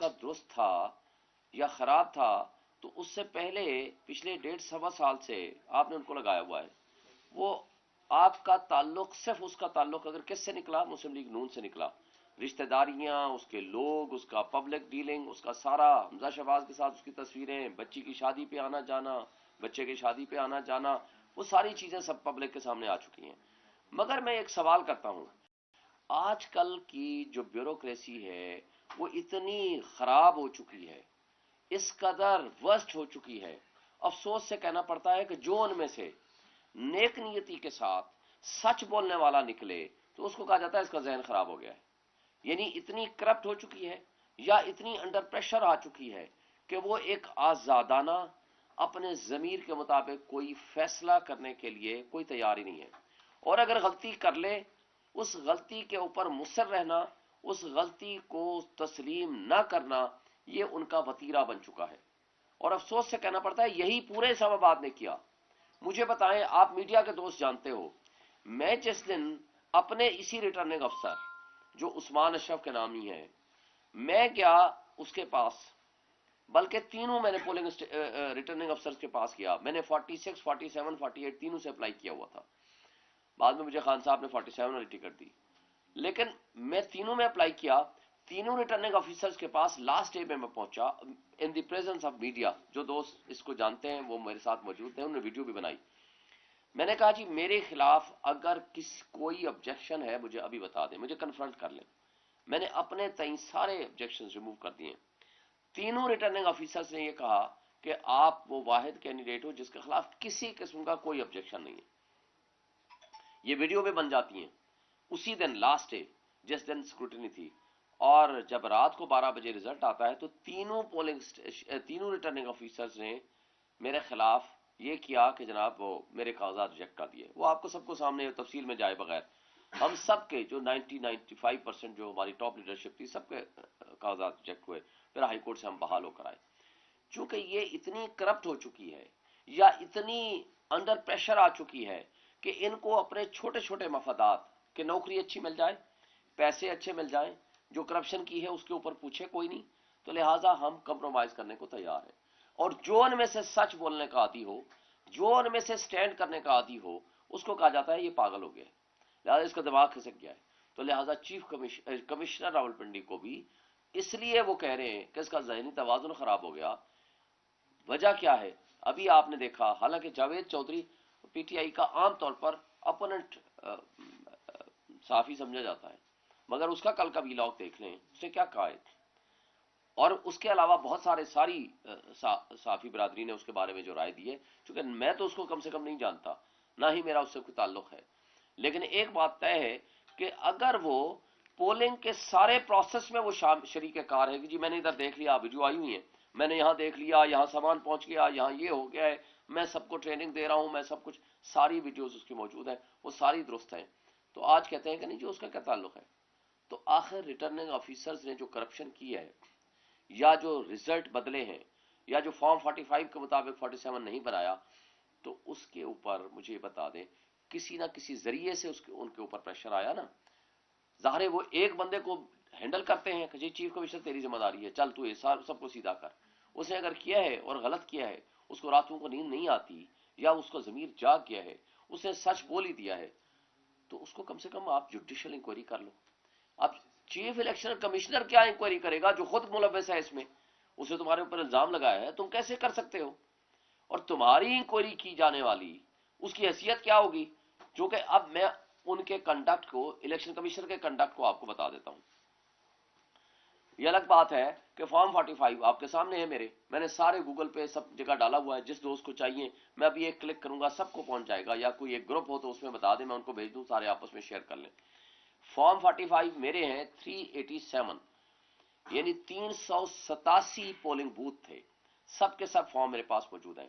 کا درست تھا یا خراب تھا تو اس سے پہلے پچھلے 1.5 سوا سال سے آپ نے ان کو لگایا ہوا ہے. وہ آپ کا تعلق صرف اس کا تعلق اگر کس سے نکلا؟ مسلم لیگ نون سے نکلا. رشتہ داریاں، اس کے لوگ، اس کا پبلک ڈیلنگ، اس کا سارا، حمزہ شہباز کے ساتھ اس کی تصویریں، بچی کی شادی پہ آنا جانا، بچے کی شادی پہ آنا جانا، وہ ساری چیزیں سب پبلک کے سامنے آ چکی ہیں. مگر میں ایک سوال کرتا ہوں، آج کل کی جو بیوروکریسی ہے وہ اتنی خراب ہو چکی ہے، اس قدر ورسٹ ہو چکی ہے، افسوس سے کہنا پڑتا ہے کہ جو ان میں سے نیک نیتی کے ساتھ سچ بولنے والا نکلے تو اس کو کہا جاتا ہے اس کا ذہن خراب ہو گیا ہے. یعنی اتنی کرپٹ ہو چکی ہے یا اتنی انڈر پریشر آ چکی ہے کہ وہ ایک آزادانہ اپنے ضمیر کے مطابق کوئی فیصلہ کرنے کے لیے کوئی تیار ہی نہیں ہے. اور اگر غلطی کر لے، اس غلطی کے اوپر مصر رہنا، اس غلطی کو تسلیم نہ کرنا، یہ ان کا وتیرہ بن چکا ہے. اور افسوس سے کہنا پڑتا ہے یہی پورے اسلام آباد نے کیا. مجھے بتائیں، آپ میڈیا کے دوست جانتے ہو، میں جس دن اپنے اسی ریٹرننگ افسر جو عثمان اشرف کے نامی ہے، میں گیا اس کے پاس، بلکہ تینوں میں نے پولنگ ریٹرننگ افسرز کے پاس کیا. میں نے 46 47 48 تینوں سے اپلائی کیا ہوا تھا. بعد میں مجھے خان صاحب نے 47 والی ٹکٹ دی، لیکن میں تینوں میں اپلائی کیا. تینوں ریٹرننگ آفیسرز کے پاس لاسٹ ڈے میں پہنچا ان دی پریزنس آف میڈیا. جو دوست اس کو جانتے ہیں وہ میرے ساتھ موجود تھے، انہوں نے ویڈیو بھی بنائی. میں نے کہا جی میرے خلاف اگر کوئی آبجیکشن ہے مجھے ابھی بتا دیں، مجھے کنفرنٹ کر لیں. میں نے اپنے تئیں سارے آبجیکشن ریموو کر دیے. تینوں ریٹرننگ آفیسرز نے یہ کہا کہ آپ وہ واحد کینڈیڈیٹ ہو جس کے خلاف کسی قسم کا کوئی آبجیکشن نہیں ہے. یہ ویڈیو بھی بن جاتی ہیں. اسی دن لاسٹ ڈے جس دن اسکروٹنی تھی، اور جب رات کو 12 بجے رزلٹ آتا ہے تو تینوں ریٹرننگ آفیسرز نے میرے خلاف یہ کیا کہ جناب وہ میرے کاغذات ریجیکٹ کر دیے. وہ آپ کو سب کو سامنے تفصیل میں جائے بغیر، ہم سب کے جو 95% جو ہماری ٹاپ لیڈرشپ تھی سب کے کاغذات ریجیکٹ ہوئے. پھر ہائی کورٹ سے ہم بحال ہو کر آئے. چونکہ یہ اتنی کرپٹ ہو چکی ہے یا اتنی انڈر پریشر آ چکی ہے کہ ان کو اپنے چھوٹے چھوٹے مفادات، کہ نوکری اچھی مل جائے، پیسے اچھے مل جائیں، جو کرپشن کی ہے اس کے اوپر پوچھے کوئی نہیں، تو لہٰذا ہم کمپرومائز کرنے کو تیار ہیں. اور جو ان میں سے سچ بولنے کا عادی ہو، جو ان میں سے سٹینڈ کرنے کا عادی ہو، اس کو کہا جاتا ہے یہ پاگل ہو گیا ہے، لہٰذا اس کا دماغ کھسک گیا ہے. تو لہٰذا چیف کمشنر راولپنڈی کو بھی اس لیے وہ کہہ رہے ہیں کہ اس کا ذہنی توازن خراب ہو گیا. وجہ کیا ہے؟ ابھی آپ نے دیکھا، حالانکہ Javed Chaudhry P T I کا عام طور پر اپوننٹ صحافی سمجھا جاتا ہے، مگر اس کا کل کا ویلاگ دیکھ لیں، اس نے کیا کہا ہے. اور اس کے علاوہ بہت ساری صحافی برادری نے اس کے بارے میں جو رائے دی ہے، چونکہ میں تو اس کو کم سے کم نہیں جانتا، نہ ہی میرا اس سے کوئی تعلق ہے، لیکن ایک بات طے ہے کہ اگر وہ پولنگ کے سارے پروسیس میں وہ شریک کار ہے کہ جی میں نے ادھر دیکھ لیا، ویڈیو آئی ہوئی ہیں، میں نے یہاں دیکھ لیا، یہاں سامان پہنچ گیا، یہاں یہ ہو گیا ہے، میں سب کو ٹریننگ دے رہا ہوں، میں سب کچھ، ساری ویڈیوز اس کی موجود ہیں، وہ ساری درست ہیں، تو آج کہتے ہیں کہ نہیں جی اس کا کیا تعلق ہے. تو آخر ریٹرننگ آفیسرز نے جو کرپشن کی ہے، یا جو رزلٹ بدلے ہیں، یا جو فارم 45 کے مطابق 47 نہیں بنایا، تو اس کے اوپر مجھے یہ بتا دیں کسی نہ کسی ذریعے سے ان کے اوپر پریشر آیا نا. ظاہر ہے وہ ایک بندے کو ہینڈل کرتے ہیں کہ جی چیف کمشنر تیری ذمہ داری ہے، چل تو یہ سب کو سیدھا کر. اس نے اگر کیا ہے اور غلط کیا ہے، اس کو راتوں کو نیند نہیں آتی یا اس کو ضمیر جاگ گیا ہے، اس نے سچ بول ہی دیا ہے، تو اس کو کم سے کم آپ جوڈیشل انکوائری کر لو. اب چیف الیکشن کمشنر کیا انکوائری کرے گا جو خود ملوث ہے اس میں؟ اسے تمہارے اوپر الزام لگایا ہے، تم کیسے کر سکتے ہو؟ اور تمہاری انکوائری کی جانے والی اس کی حیثیت کیا ہوگی؟ جو کہ اب میں ان کے کنڈکٹ کو، الیکشن کمیشن کے کنڈکٹ کو آپ کو بتا دیتا ہوں. یہ الگ بات ہے کہ فارم 45 آپ کے سامنے ہے میرے، میں نے سارے گوگل پہ سب جگہ ڈالا ہوا ہے، جس دوست کو چاہیے میں ابھی ایک کلک کروں گا سب کو پہنچ جائے گا، یا کوئی ایک گروپ ہو تو اس میں بتا دیں میں ان کو بھیج دوں، سارے آپس میں شیئر کر لیں. فارم 45 میرے ہیں 387، یعنی 387 پولنگ بوتھ تھے، سب کے سب فارم میرے پاس موجود ہیں.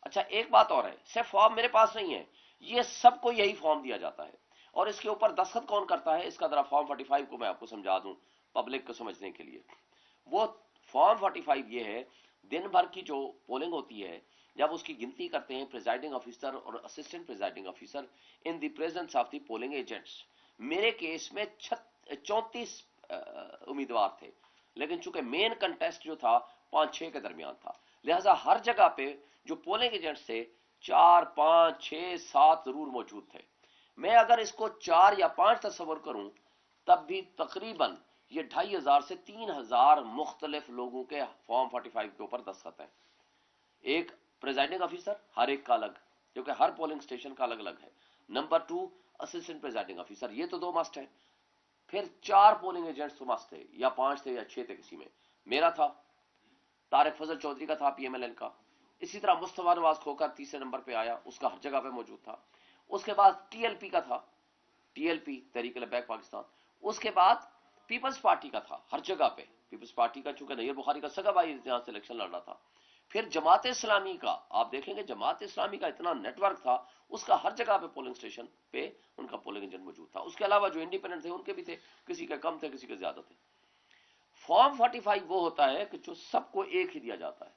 اچھا ایک بات اور ہے، صرف فارم میرے پاس نہیں ہے، یہ سب کو یہی فارم دیا جاتا ہے، اور اس کے اوپر دستخط کون کرتا ہے؟ اس کا ذرا فارم 45 کو میں آپ کو سمجھا دوں پبلک کو سمجھنے کے لیے. وہ فارم 45 یہ ہے، دن بھر کی جو پولنگ ہوتی ہے، جب اس کی گنتی کرتے ہیں پریزائڈنگ آفیسر اور assistant presiding officer in the presence of the polling agents. میرے کیس میں 34 امیدوار تھے، لیکن چونکہ مین کنٹیسٹ جو تھا 5-6 کے درمیان تھا، لہٰذا ہر جگہ پہ جو پولنگ ایجنٹس تھے 4 5 6 7 ضرور موجود تھے۔ میں اگر اس کو 4 یا 5 تصور کروں تب بھی تقریباً یہ 2500 سے 3000 مختلف لوگوں کے فارم 45 کے اوپر دستخط ہیں۔ ایک پریزائڈنگ آفیسر، ہر ایک کا الگ، کیونکہ ہر پولنگ اسٹیشن کا الگ الگ ہے۔ نمبر 2 اسسٹنٹ پریزائڈنگ آفیسر، یہ تو 2 مسٹ ہیں۔ پھر 4 پولنگ ایجنٹس تو مسٹ تھے، یا 5 تھے یا 6 تھے کسی میں۔ میرا تھا، طارق فضل چودھری کا تھا PMLN کا، اسی طرح مصطفیٰ نواز کھوکر تیسرے نمبر پہ آیا، اس کا ہر جگہ پہ موجود تھا۔ اس کے بعد TLP کا تھا، TLP تحریک لبیک پاکستان۔ اس کے بعد پیپلز پارٹی کا تھا ہر جگہ پہ، پیپلز پارٹی کا چونکہ نیر بخاری کا سگا بھائی یہاں سے الیکشن لڑ رہا تھا۔ پھر جماعت اسلامی کا آپ دیکھیں گے، جماعت اسلامی کا اتنا نیٹ ورک تھا، اس کا ہر جگہ پہ پولنگ اسٹیشن پہ ان کا پولنگ ایجنٹ موجود تھا۔ اس کے علاوہ جو انڈیپینڈنٹ تھے ان کے بھی تھے، کسی کے کم تھے کسی کے زیادہ تھے۔ فارم 45 وہ ہوتا ہے کہ جو سب کو ایک ہی دیا جاتا ہے،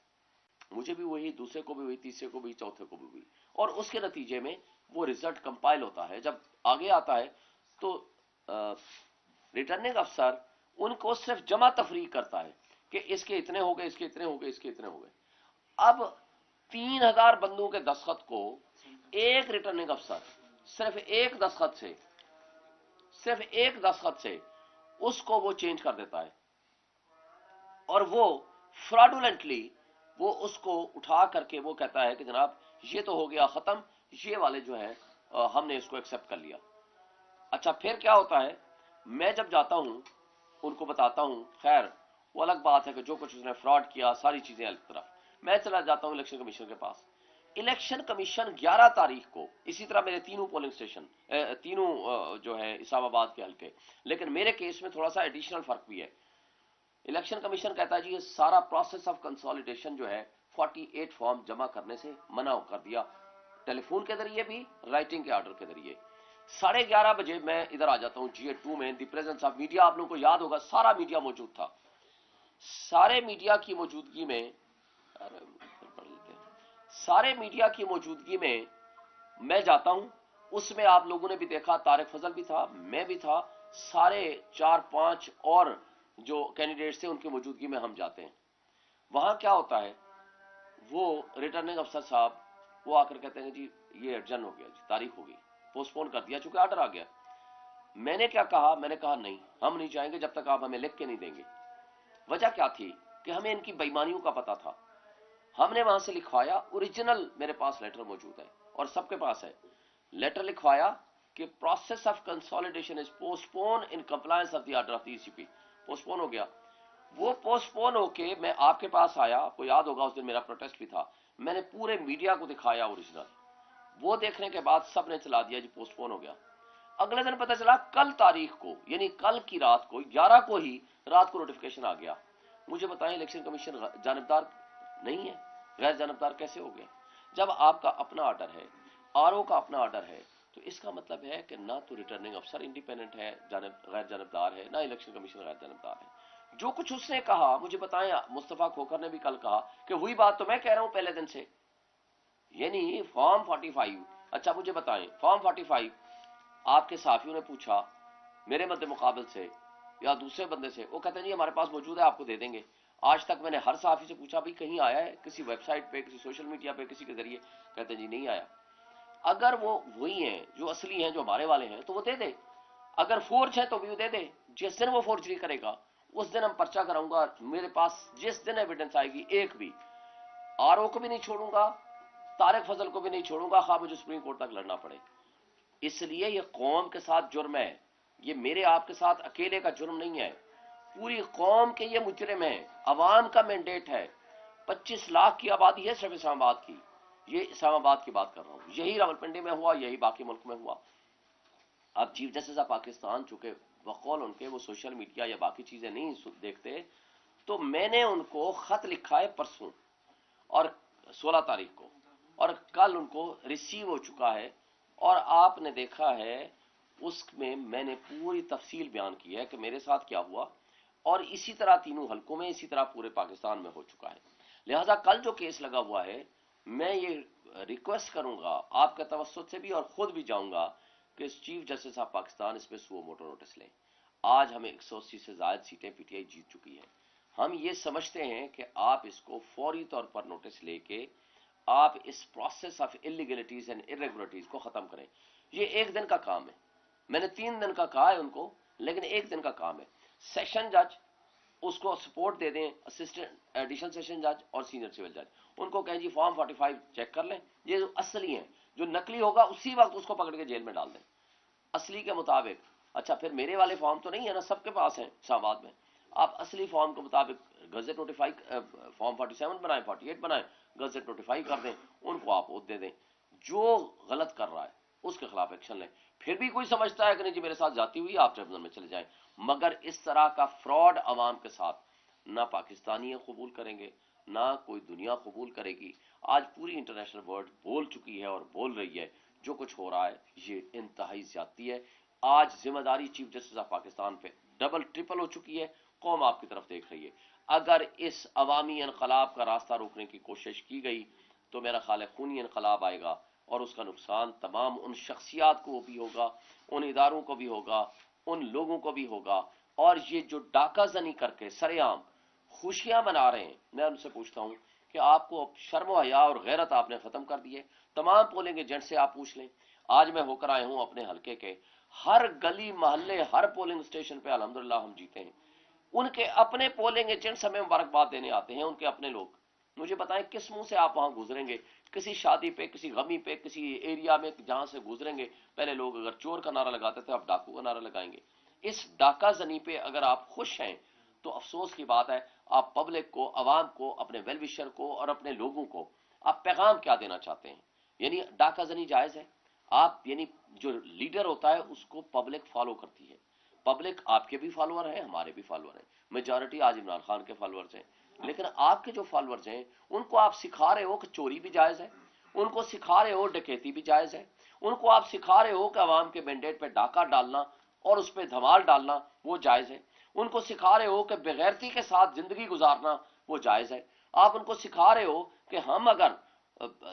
مجھے بھی وہی، دوسرے کو بھی وہی، تیسرے کو بھی، چوتھے کو بھی وہی، اور اس کے نتیجے میں وہ رزلٹ کمپائل ہوتا ہے۔ جب آگے آتا ہے تو ریٹرننگ افسر ان کو صرف جمع تفریق کرتا ہے کہ اس کے اتنے ہو گئے، اس کے اتنے ہو گئے، اس کے اتنے ہو گئے۔ اب 3000 بندوں کے دستخط کو ایک ریٹرننگ افسر صرف ایک دستخط سے اس کو وہ چینج کر دیتا ہے، اور وہ فراڈولنٹلی وہ اس کو اٹھا کر کے وہ کہتا ہے کہ جناب یہ تو ہو گیا ختم، یہ والے جو ہیں ہم نے اس کو ایکسپٹ کر لیا۔ اچھا پھر کیا ہوتا ہے، میں جب جاتا ہوں ان کو بتاتا ہوں، خیر وہ الگ بات ہے کہ جو کچھ اس نے فراڈ کیا ساری چیزیں الگ طرف، میں چلا جاتا ہوں الیکشن کمیشن کے پاس۔ الیکشن کمیشن 11 تاریخ کو، اسی طرح میرے تینوں پولنگ اسٹیشن تینوں جو ہے اسلام آباد کے حلقے، لیکن میرے کیس میں تھوڑا سا ایڈیشنل فرق بھی ہے۔ الیکشن کمیشن کہتا ہے جی یہ سارا پروسیس آف کنسالیڈیشن جو ہے 48 فارم جمع کرنے سے منع کر دیا، ٹیلی فون کے ذریعے بھی، رائٹنگ کے آرڈر کے ذریعے۔ 11:30 بجے میں ادھر آ جاتا ہوں GA2 میں، دی پریزنس آف میڈیا، آپ لوگوں کو یاد ہوگا سارا میڈیا موجود تھا۔ سارے میڈیا کی موجودگی میں میں جاتا ہوں، اس میں آپ لوگوں نے بھی دیکھا، طارق فضل بھی تھا، میں بھی تھا، سارے 4-5 اور جو کینڈیڈیٹس تھے ان کی موجودگی میں ہم جاتے ہیں۔ وہاں کیا ہوتا ہے، وہ ریٹرننگ افسر صاحب وہ آ کر کہتے ہیں جی یہ ایڈجن ہو گیا، جی تاریخ ہو گئی، پوسٹ پون کر دیا چونکہ آرڈر آ گیا۔ میں نے کیا کہا، میں نے کہا نہیں ہم نہیں جائیں گے جب تک آپ ہمیں لکھ کے نہیں دیں گے۔ وجہ کیا تھی کہ ہمیں ان کی بےایمانیوں کا پتا تھا۔ ہم نے وہاں سے لکھوایا، اوریجنل میرے پاس لیٹر موجود ہے اور سب کے پاس ہے، لیٹر لکھوایا کہ process of consolidation is postpone in compliance of the order of the ECP، postpone ہو گیا۔ وہ پوسٹ پون ہو کے میں آپ کے پاس آیا، آپ کو یاد ہوگا اس دن میرا پروٹیسٹ بھی تھا، میں نے پورے میڈیا کو دکھایا اوریجنل، وہ دیکھنے کے بعد سب نے چلا دیا جی پوسٹ پون ہو گیا۔ اگلے دن پتہ چلا کل تاریخ کو، یعنی کل کی رات کو 11 کو ہی رات کو نوٹیفیکیشن آ گیا۔ مجھے بتائیں الیکشن کمیشن جانبدار نہیں ہے؟ غیر جانبدار کیسے ہو گیا؟ جب آپ کا اپنا آرڈر ہے، RO کا اپنا آرڈر ہے، تو اس کا مطلب ہے کہ نہ تو ریٹرننگ افسر انڈیپینڈنٹ ہے، غیر جانبدار ہے، نہ الیکشن کمیشن غیر جانبدار ہے۔ جو کچھ اس نے کہا، مجھے بتائیں مصطفیٰ کھوکھر نے بھی کل کہا کہ وہی بات تو میں کہہ رہا ہوں پہلے دن سے، یعنی فارم 45۔ اچھا مجھے بتائیں فارم 45 آپ کے صحافیوں نے پوچھا میرے مد مقابل سے یا دوسرے بندے سے، وہ کہتے ہیں جی ہمارے پاس موجود ہے آپ کو دے دیں گے۔ آج تک میں نے ہر صحافی سے پوچھا بھائی کہیں آیا ہے کسی ویب سائٹ پہ، کسی سوشل میڈیا پہ، کسی کے ذریعے، کہتے ہیں جی نہیں آیا۔ اگر وہ وہی ہیں جو اصلی ہیں، جو ہمارے والے ہیں، تو وہ دے دے، اگر فورج ہے تو بھی وہ دے دے۔ جس دن وہ فورجری کرے گا اس دن ہم پرچہ کراؤں گا، میرے پاس جس دن ایویڈنس آئے گی ایک بھی، RO کو بھی نہیں چھوڑوں گا، طارق فضل کو بھی نہیں چھوڑوں گا، خواہ مجھے سپریم کورٹ تک لڑنا پڑے۔ اس لیے یہ قوم کے ساتھ جرم ہے، یہ میرے آپ کے ساتھ اکیلے کا جرم نہیں ہے، پوری قوم کے یہ مجرم ہیں، عوام کا مینڈیٹ ہے۔ 25 لاکھ کی آبادی ہے صرف اسلام آباد کی، یہ اسلام آباد کی بات کر رہا ہوں، یہی راولپنڈی میں ہوا، یہی باقی ملک میں ہوا۔ اب چیف جسٹس آف پاکستان چونکہ بقول ان کے وہ سوشل میڈیا یا باقی چیزیں نہیں دیکھتے، تو میں نے ان کو خط لکھا ہے پرسوں اور 16 تاریخ کو، اور کل ان کو ریسیو ہو چکا ہے، اور آپ نے دیکھا ہے اس میں میں نے پوری تفصیل بیان کی ہے کہ میرے ساتھ کیا ہوا، اور اسی طرح تینوں حلقوں میں، اسی طرح پورے پاکستان میں ہو چکا ہے۔ لہذا کل جو کیس لگا ہوا ہے، میں یہ ریکویسٹ کروں گا آپ کے توسط سے بھی، اور خود بھی جاؤں گا کہ چیف جسٹس آف پاکستان اس پہ سو موٹو نوٹس لیں۔ آج ہمیں 180 سے زائد سیٹیں PTI جیت چکی ہے، ہم یہ سمجھتے ہیں کہ آپ اس کو فوری طور پر نوٹس لے کے آپ اس پروسیس آف انلیگلٹیز اینڈ ارریگولرٹیز کو ختم کریں. یہ ایک دن کا کام ہے. میں نے 3 دن کا کہا ہے ان کو، لیکن ایک دن کا کام ہے. سیشن جج اس کو سپورٹ دے دیں، اسسٹنٹ ایڈیشنل سیشن جج اور سینئر سول جج، ان کو کہیں جی فارم 45 چیک کر لیں، یہ جو اصلی ہیں، جو نقلی ہوگا اسی وقت اس کو پکڑ کے جیل میں ڈال دیں اصلی کے مطابق. اچھا پھر میرے والے فارم تو نہیں ہے نا، سب کے پاس ہیں اسلام آباد میں، آپ اصلی فارم کے مطابق گزٹ نوٹیفائی فارم 47 بنائیں، 48 بنائیں، گزٹ نوٹیفائی کر دیں، ان کو آپ دے دیں. جو غلط کر رہا ہے اس کے خلاف ایکشن لیں. پھر بھی کوئی سمجھتا ہے کہ نہیں جی میرے ساتھ جاتی ہوئی، آپ ٹریبونل میں چلے جائیں. مگر اس طرح کا فراڈ عوام کے ساتھ نہ پاکستانی قبول کریں گے، نہ کوئی دنیا قبول کرے گی. آج پوری انٹرنیشنل ورلڈ بول چکی ہے اور بول رہی ہے جو کچھ ہو رہا ہے یہ انتہائی زیادتی ہے. آج ذمہ داری چیف جسٹس آف پاکستان پہ ڈبل ٹرپل ہو چکی ہے. قوم آپ کی طرف دیکھ رہی ہے. اگر اس عوامی انقلاب کا راستہ روکنے کی کوشش کی گئی تو میرا خیال ہے خونی انقلاب آئے گا، اور اس کا نقصان تمام ان شخصیات کو بھی ہوگا، ان اداروں کو بھی ہوگا، ان لوگوں کو بھی ہوگا. اور یہ جو ڈاکہ زنی کر کے سر عام خوشیاں منا رہے ہیں، میں ان سے پوچھتا ہوں کہ آپ کو شرم و حیا اور غیرت آپ نے ختم کر دی ہے. تمام پولنگ ایجنٹ سے آپ پوچھ لیں. آج میں ہو کر آئے ہوں اپنے حلقے کے، ہر گلی محلے ہر پولنگ اسٹیشن پہ الحمدللہ ہم جیتے ہیں. ان کے اپنے پولنگ ایجنٹس ہمیں مبارکباد دینے آتے ہیں، ان کے اپنے لوگ. مجھے بتائیں کس منہ سے آپ وہاں گزریں گے؟ کسی شادی پہ، کسی غمی پہ، کسی ایریا میں جہاں سے گزریں گے، پہلے لوگ اگر چور کا نعرہ لگاتے تھے اب ڈاکو کا نعرہ لگائیں گے. اس ڈاکہ زنی پہ اگر آپ خوش ہیں تو افسوس کی بات ہے. آپ پبلک کو، عوام کو، اپنے ویل وشر کو اور اپنے لوگوں کو آپ پیغام کیا دینا چاہتے ہیں؟ یعنی ڈاکہ زنی جائز ہے؟ آپ یعنی جو لیڈر ہوتا ہے اس کو پبلک فالو کرتی ہے. پبلک آپ کے بھی فالوور ہیں، ہمارے بھی فالوور ہیں. میجورٹی آج عمران خان کے فالوورز ہیں. لیکن آپ کے جو فالوورز ہیں ان کو آپ سکھا رہے ہو کہ چوری بھی جائز ہے، ان کو سکھا رہے ہو ڈکیتی بھی جائز ہے، ان کو آپ سکھا رہے ہو کہ عوام کے مینڈیٹ پہ ڈاکہ ڈالنا اور اس پہ دھمال ڈالنا وہ جائز ہے، ان کو سکھا رہے ہو کہ بغیرتی کے ساتھ زندگی گزارنا وہ جائز ہے. آپ ان کو سکھا رہے ہو کہ ہم اگر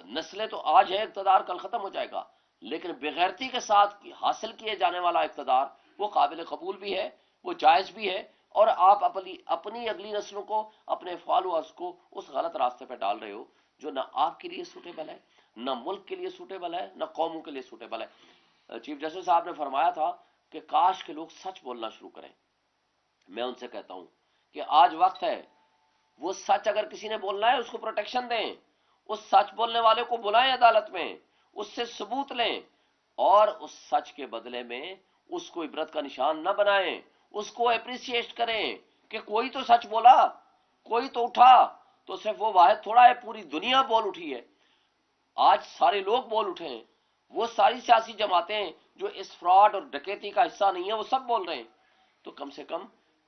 نسلیں تو آج ہے اقتدار کل ختم ہو جائے گا، لیکن بغیرتی کے ساتھ حاصل کیے جانے والا اقتدار وہ قابل قبول بھی ہے، وہ جائز بھی ہے. اور آپ اپنی اگلی نسلوں کو، اپنے فالوورز کو اس غلط راستے پہ ڈال رہے ہو جو نہ آپ کے لیے سوٹیبل ہے، نہ ملک کے لیے سوٹیبل ہے، نہ قوموں کے لیے سوٹیبل ہے. چیف جسٹس صاحب نے فرمایا تھا کہ کاش کے لوگ سچ بولنا شروع کریں. میں ان سے کہتا ہوں کہ آج وقت ہے، وہ سچ اگر کسی نے بولنا ہے اس کو پروٹیکشن دیں، اس سچ بولنے والے کو بلائیں عدالت میں، اس سے ثبوت لیں، اور اس سچ کے بدلے میں اس کو عبرت کا نشان نہ بنائیں، اس کو اپریشیٹ کریں کہ کوئی تو سچ بولا، کوئی تو اٹھا. تو صرف وہ واحد تھوڑا ہے، پوری دنیا بول اٹھی ہے. آج سارے لوگ بول اٹھے ہیں. وہ ساری سیاسی جماعتیں جو اس فراڈ اور ڈکیتی کا حصہ نہیں ہیں وہ سب بول رہے ہیں. تو کم سے کم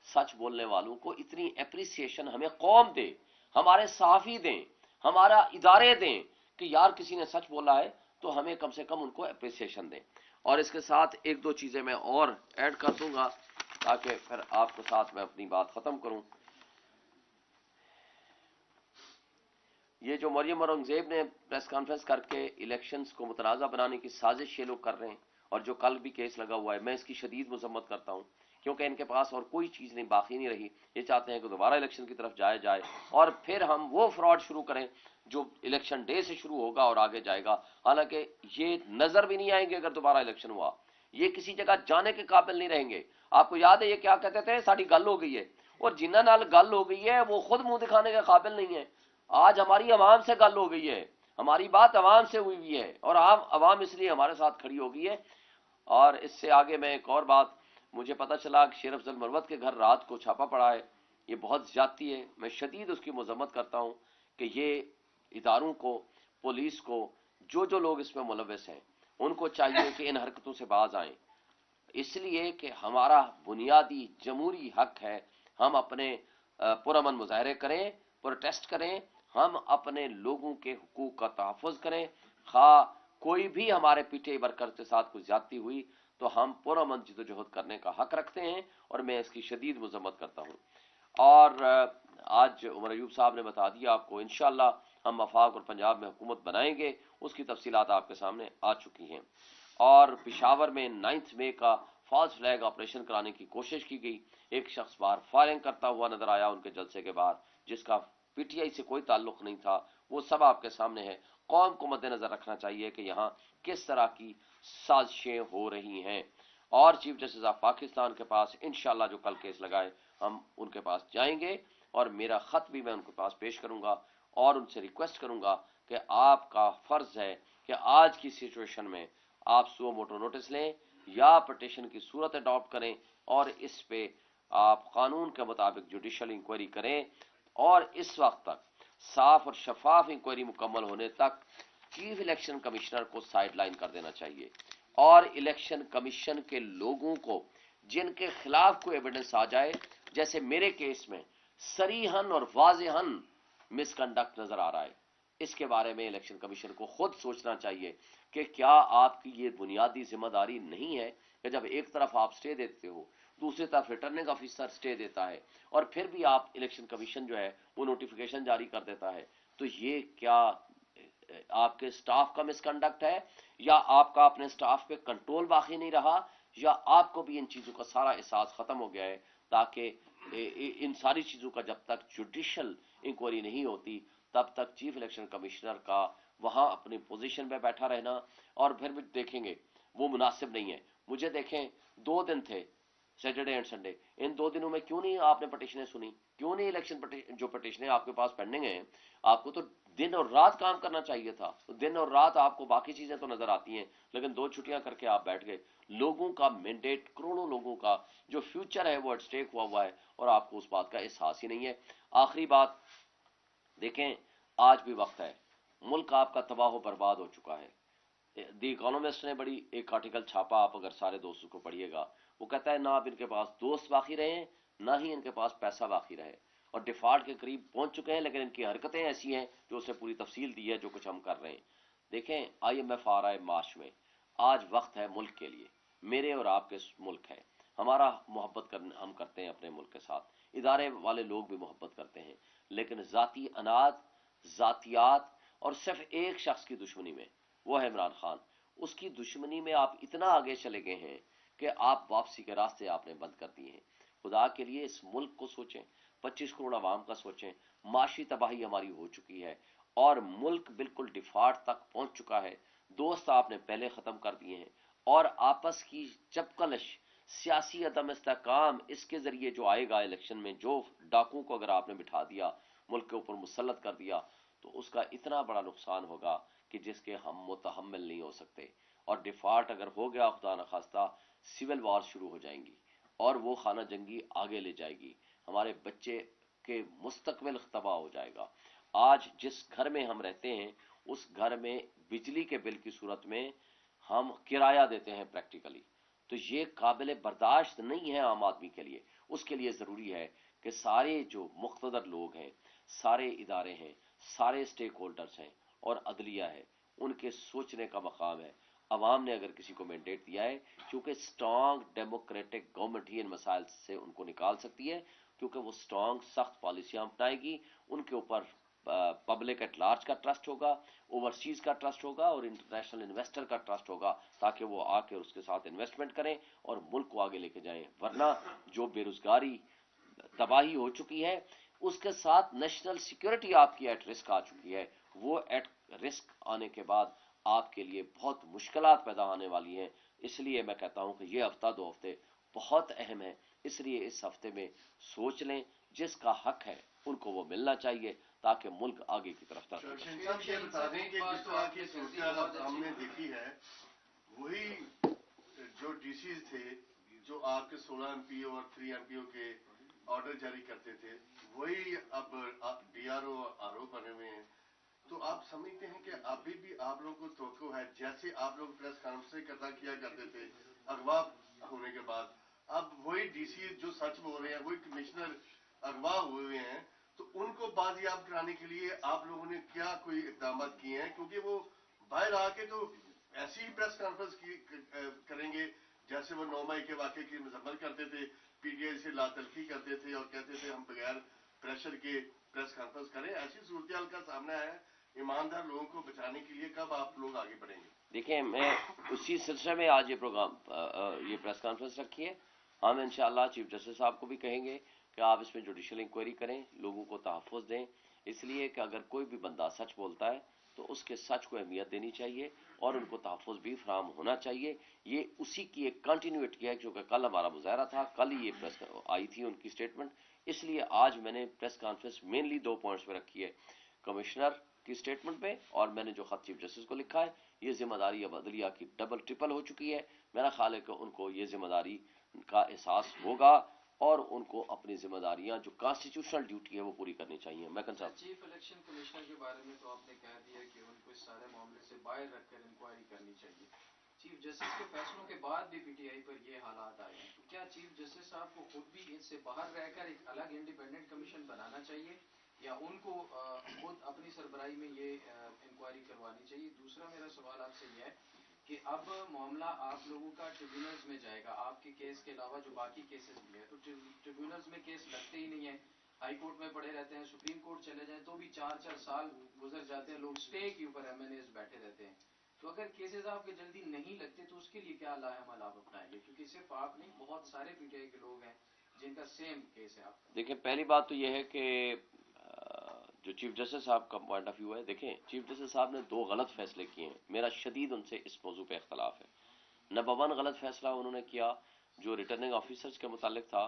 سچ بولنے والوں کو اتنی اپریسیشن ہمیں قوم دے، ہمارے صحافی دیں، ہمارا ادارے دیں کہ یار کسی نے سچ بولا ہے تو ہمیں کم سے کم ان کو اپریسیشن دیں. اور اس کے ساتھ ایک دو چیزیں میں اور ایڈ کر دوں گا تاکہ پھر آپ کے ساتھ میں اپنی بات ختم کروں. یہ جو مریم اورنگزیب نے پریس کانفرنس کر کے الیکشنز کو متنازع بنانے کی سازش یہ لوگ کر رہے ہیں، اور جو کل بھی کیس لگا ہوا ہے، میں اس کی شدید مذمت کرتا ہوں، کیونکہ ان کے پاس اور کوئی چیز نہیں باقی نہیں رہی. یہ چاہتے ہیں کہ دوبارہ الیکشن کی طرف جایا جائے اور پھر ہم وہ فراڈ شروع کریں جو الیکشن ڈے سے شروع ہوگا اور آگے جائے گا. حالانکہ یہ نظر بھی نہیں آئیں گے اگر دوبارہ الیکشن ہوا، یہ کسی جگہ جانے کے قابل نہیں رہیں گے. آپ کو یاد ہے یہ کیا کہتے تھے؟ ساری گل ہو گئی ہے. اور جنہاں نال گل ہو گئی ہے وہ خود منہ دکھانے کے قابل نہیں ہے. آج ہماری عوام سے گل ہو گئی ہے، ہماری بات عوام سے ہوئی ہے، اور عوام اس لیے ہمارے ساتھ کھڑی ہو گئی ہے. اور اس سے آگے میں ایک اور بات، مجھے پتا چلا کہ شیر افضل مروت کے گھر رات کو چھاپا پڑا ہے. یہ بہت زیادتی ہے، میں شدید اس کی مذمت کرتا ہوں کہ یہ اداروں کو، پولیس کو، جو لوگ اس میں ملوث ہیں ان کو چاہیے کہ ان حرکتوں سے باز آئیں. اس لیے کہ ہمارا بنیادی جمہوری حق ہے ہم اپنے پرامن مظاہرے کریں، پروٹیسٹ کریں، ہم اپنے لوگوں کے حقوق کا تحفظ کریں. خواہ کوئی بھی ہمارے پیچھے برکر کے ساتھ کوئی زیادتی ہوئی تو ہم پرامن جدوجہد کرنے کا حق رکھتے ہیں، اور میں اس کی شدید مذمت کرتا ہوں. اور آج عمر ایوب صاحب نے بتا دیا آپ کو، انشاءاللہ ہم وفاق اور پنجاب میں حکومت بنائیں گے، اس کی تفصیلات آپ کے سامنے آ چکی ہیں. اور پشاور میں 9 مئی کا फॉल्स फ्लैग ऑपरेशन कराने की कोशिश की गई। एक शख्स बाहर फायरिंग करता हुआ नजर आया उनके जलसे के बाहर, जिसका पीटीआई से कोई ताल्लुक नहीं था। वो सब आपके सामने है। कौम को मद्देनजर रखना चाहिए कि यहाँ किस तरह की साजिशें हो रही हैं। और चीफ जस्टिस ऑफ पाकिस्तान के पास इंशाल्लाह जो कल केस लगाए हम उनके पास जाएंगे और मेरा खत भी मैं उनके पास पेश करूंगा और उनसे रिक्वेस्ट करूंगा कि आपका फर्ज है कि आज की सिचुएशन में आप सुओ मोटो नोटिस लें या पिटीशन की सूरत अडॉप्ट करें और इस पे आप कानून के मुताबिक जुडिशियल इंक्वायरी करें और इस वक्त तक साफ और शफाफ इंक्वायरी मुकम्मल होने तक चीफ इलेक्शन कमिश्नर को साइडलाइन कर देना चाहिए और इलेक्शन कमीशन के लोगों को जिनके खिलाफ कोई एविडेंस आ जाए, जैसे मेरे केस में सरीहन और वाज़ेहन मिसकंडक्ट नजर आ रहा है, इसके बारे में इलेक्शन कमीशन को खुद सोचना चाहिए कि क्या आपकी ये बुनियादी जिम्मेदारी नहीं है कि जब एक तरफ आप स्टे देते हो दूसरी तरफ रिटर्निंग ऑफिसर स्टे देता है और फिर भी आप इलेक्शन कमीशन जो है वो नोटिफिकेशन जारी कर देता है, तो ये क्या आपके स्टाफ का मिसकंडक्ट है या आपका अपने स्टाफ पे कंट्रोल बाकी नहीं रहा या आपको भी इन चीजों का सारा एहसास खत्म हो गया है, ताकि इन सारी चीजों का जब तक जुडिशियल इंक्वायरी नहीं होती तब तक चीफ इलेक्शन कमिश्नर का वहां अपनी पोजीशन पे बैठा रहना और फिर भी देखेंगे वो मुनासिब नहीं है। मुझे देखें 2 दिन थे सैटरडे एंड संडे, इन 2 दिनों में क्यों नहीं आपने पटिशनें सुनी, क्यों नहीं इलेक्शन जो पटिशनें आपके पास पेंडिंग हैं, आपको तो दिन और रात काम करना चाहिए था। तो दिन और रात आपको बाकी चीजें तो नजर आती हैं लेकिन 2 छुट्टियां करके आप बैठ गए। लोगों का मैंडेट, करोड़ों लोगों का जो फ्यूचर है वो एट स्टेक हुआ है और आपको उस बात का एहसास ही नहीं है। आखिरी बात देखें, आज भी वक्त है, मुल्क आपका तबाह बर्बाद हो चुका है। द इकोनॉमिस्ट ने बड़ी एक आर्टिकल छापा, आप अगर सारे दोस्तों को पढ़िएगा, वो कहता है ना अब इनके पास दोस्त बाकी रहे ना ही इनके पास पैसा बाकी रहे और डिफॉल्ट के करीब पहुंच चुके हैं, लेकिन इनकी हरकतें ऐसी हैं जो उसने पूरी तफसील दी है जो कुछ हम कर रहे हैं। देखें, IMF आ रहा है मार्च में, आज वक्त है मुल्क के लिए, मेरे और आपके मुल्क है, हमारा मोहब्बत हम करते हैं अपने मुल्क के साथ, इदारे वाले लोग भी मोहब्बत करते हैं, लेकिन जाती अनाद, जातियात और सिर्फ एक शख्स की दुश्मनी में, वो है इमरान खान, उसकी दुश्मनी में आप इतना आगे चले गए हैं कि आप वापसी के रास्ते आपने बंद कर दिए हैं। खुदा के लिए इस मुल्क को सोचें, 25 करोड़ आवाम का सोचें। माशी तबाही हमारी हो चुकी है और मुल्क बिल्कुल डिफॉल्ट तक पहुंच चुका है। दोस्त आपने पहले खत्म कर दिए हैं और आपस की चपकलश, सियासी अदम इस्तेकाम, इसके जरिए जो आएगा इलेक्शन में, जो डाकू को अगर आपने बिठा दिया, मुल्क के ऊपर मुसल्लत कर दिया, तो उसका इतना बड़ा नुकसान होगा कि जिसके हम मुतहम्मिल नहीं हो सकते। और डिफॉल्ट अगर हो गया, खुदा न खास्ता, सिविल वॉर शुरू हो जाएंगी और वो खाना जंगी आगे ले जाएगी, हमारे बच्चे के मुस्तकबिल तबाह हो जाएगा। आज जिस घर में हम रहते हैं उस घर में बिजली के बिल की सूरत में हम किराया देते हैं प्रैक्टिकली, तो ये काबिल बर्दाश्त नहीं है आम आदमी के लिए। उसके लिए ज़रूरी है कि सारे जो मुख्तदर लोग हैं, सारे इदारे हैं, सारे स्टेक होल्डर्स हैं और अदलिया है, उनके सोचने का मकाम है। अवाम ने अगर किसी को मैंडेट दिया है, क्योंकि स्ट्रॉन्ग डेमोक्रेटिक गवर्नमेंट ही इन मसाइल से उनको निकाल सकती है, क्योंकि वो स्ट्रॉन्ग सख्त पॉलिसियां अपनाएगी, उनके ऊपर पब्लिक एट लार्ज का ट्रस्ट होगा, ओवरसीज का ट्रस्ट होगा और इंटरनेशनल इन्वेस्टर का ट्रस्ट होगा, ताकि वो आके उसके साथ इन्वेस्टमेंट करें और मुल्क को आगे लेके जाएं। वरना जो बेरोजगारी तबाही हो चुकी है, उसके साथ नेशनल सिक्योरिटी आपकी एट रिस्क आ चुकी है, वो एट रिस्क आने के बाद आपके लिए बहुत मुश्किलात पैदा होने वाली हैं। इसलिए मैं कहता हूं कि ये हफ्ता 2 हफ्ते बहुत अहम है, इसलिए इस हफ्ते में सोच लें, जिसका हक है उनको वो मिलना चाहिए ताकि मुल्क आगे की तरफ तरक्की करे। ये बता दें कि जिस तरह की सूरत हमने देखी है, वही जो डीसीज थे जो आपके 16 MPO और 3 MPO के ऑर्डर जारी करते थे, वही अब DRO RO बने हुए हैं। तो आप समझते हैं कि अभी भी आप लोगों को तवक्को है, जैसे आप लोग प्रेस कॉन्फ्रेंस किया करते थे अगवा होने के बाद, अब वही डीसी जो सच बोल रहे हैं, वही कमिश्नर अगवा हुए हैं, तो उनको बाजियाब कराने के लिए आप लोगों ने क्या कोई इकदाम किए हैं? क्योंकि वो बाहर आके तो ऐसी ही प्रेस कॉन्फ्रेंस करेंगे जैसे वो 9 मई के वाक़े की मजम्मत करते थे, PTI से लातलफी करते थे और कहते थे हम बगैर प्रेशर के प्रेस कॉन्फ्रेंस करें। ऐसी सूरत का सामना है ईमानदार लोगों को बचाने के लिए कब आप लोग आगे बढ़ेंगे? देखिए, मैं उसी सिलसिले में आज ये प्रोग्राम ये प्रेस कॉन्फ्रेंस रखी है। हम इंशाल्लाह चीफ जस्टिस साहब को भी कहेंगे कि आप इसमें जुडिशियल इंक्वायरी करें, लोगों को तहफ़्फ़ुज़ दें, इसलिए कि अगर कोई भी बंदा सच बोलता है तो उसके सच को अहमियत देनी चाहिए और उनको तहफ़्फ़ुज़ भी फराहम होना चाहिए। ये उसी की एक कंटिन्यूटी है, क्योंकि कल हमारा मुज़ाहरा था, कल ही ये प्रेस आई थी उनकी स्टेटमेंट, इसलिए आज मैंने प्रेस कॉन्फ्रेंस मेनली 2 पॉइंट्स पे रखी है, कमिश्नर की स्टेटमेंट पे और मैंने जो खत चीफ जस्टिस को लिखा है। ये जिम्मेदारी अब अदलिया की डबल ट्रिपल हो चुकी है। मेरा ख्याल है कि उनको ये जिम्मेदारी का एहसास होगा और उनको अपनी जिम्मेदारियां जो कॉन्स्टिट्यूशनल ड्यूटी है वो पूरी करनी चाहिए। मैं कंसर्न चीफ इलेक्शन कमिश्नर के बारे में तो आपने कह दिया कि उनको इस सारे मामले से बाहर रखकर इंक्वायरी करनी चाहिए। चीफ जस्टिस के फैसलों के बाद भी पीटीआई पर ये हालात आए हैं, तो क्या चीफ जस्टिस साहब को खुद भी इससे बाहर रहकर एक अलग इंडिपेंडेंट कमीशन बनाना चाहिए या उनको खुद अपनी सरबराही में ये इंक्वायरी करवानी चाहिए? दूसरा मेरा सवाल आपसे यह है कि अब मामला आप लोगों का ट्रिब्यूनल्स में जाएगा, आपके केस के अलावा जो बाकी केसेस भी है, तो ट्रिब्यूनल्स में केस लगते ही नहीं है, हाई कोर्ट में पड़े रहते हैं, सुप्रीम कोर्ट चले जाएं तो भी 4-4 साल गुजर जाते हैं, लोग स्टे के ऊपर एमएनएस बैठे रहते हैं। तो अगर केसेस आपके जल्दी नहीं लगते तो उसके लिए क्या लाहेमल आप अपनाएंगे? क्योंकि सिर्फ आप नहीं, बहुत सारे पीटीआई के लोग हैं जिनका सेम केस है आपका। देखिए, पहली बात तो यह है कि जो चीफ जस्टिस साहब का पॉइंट ऑफ व्यू है, देखें चीफ जस्टिस साहब ने 2 गलत फैसले किए हैं, मेरा शदीद उनसे इस मौजू पे इख्तलाफ है। नंबर 1 गलत फैसला उन्होंने किया जो रिटर्निंग ऑफिसर्स के मुतालिक था,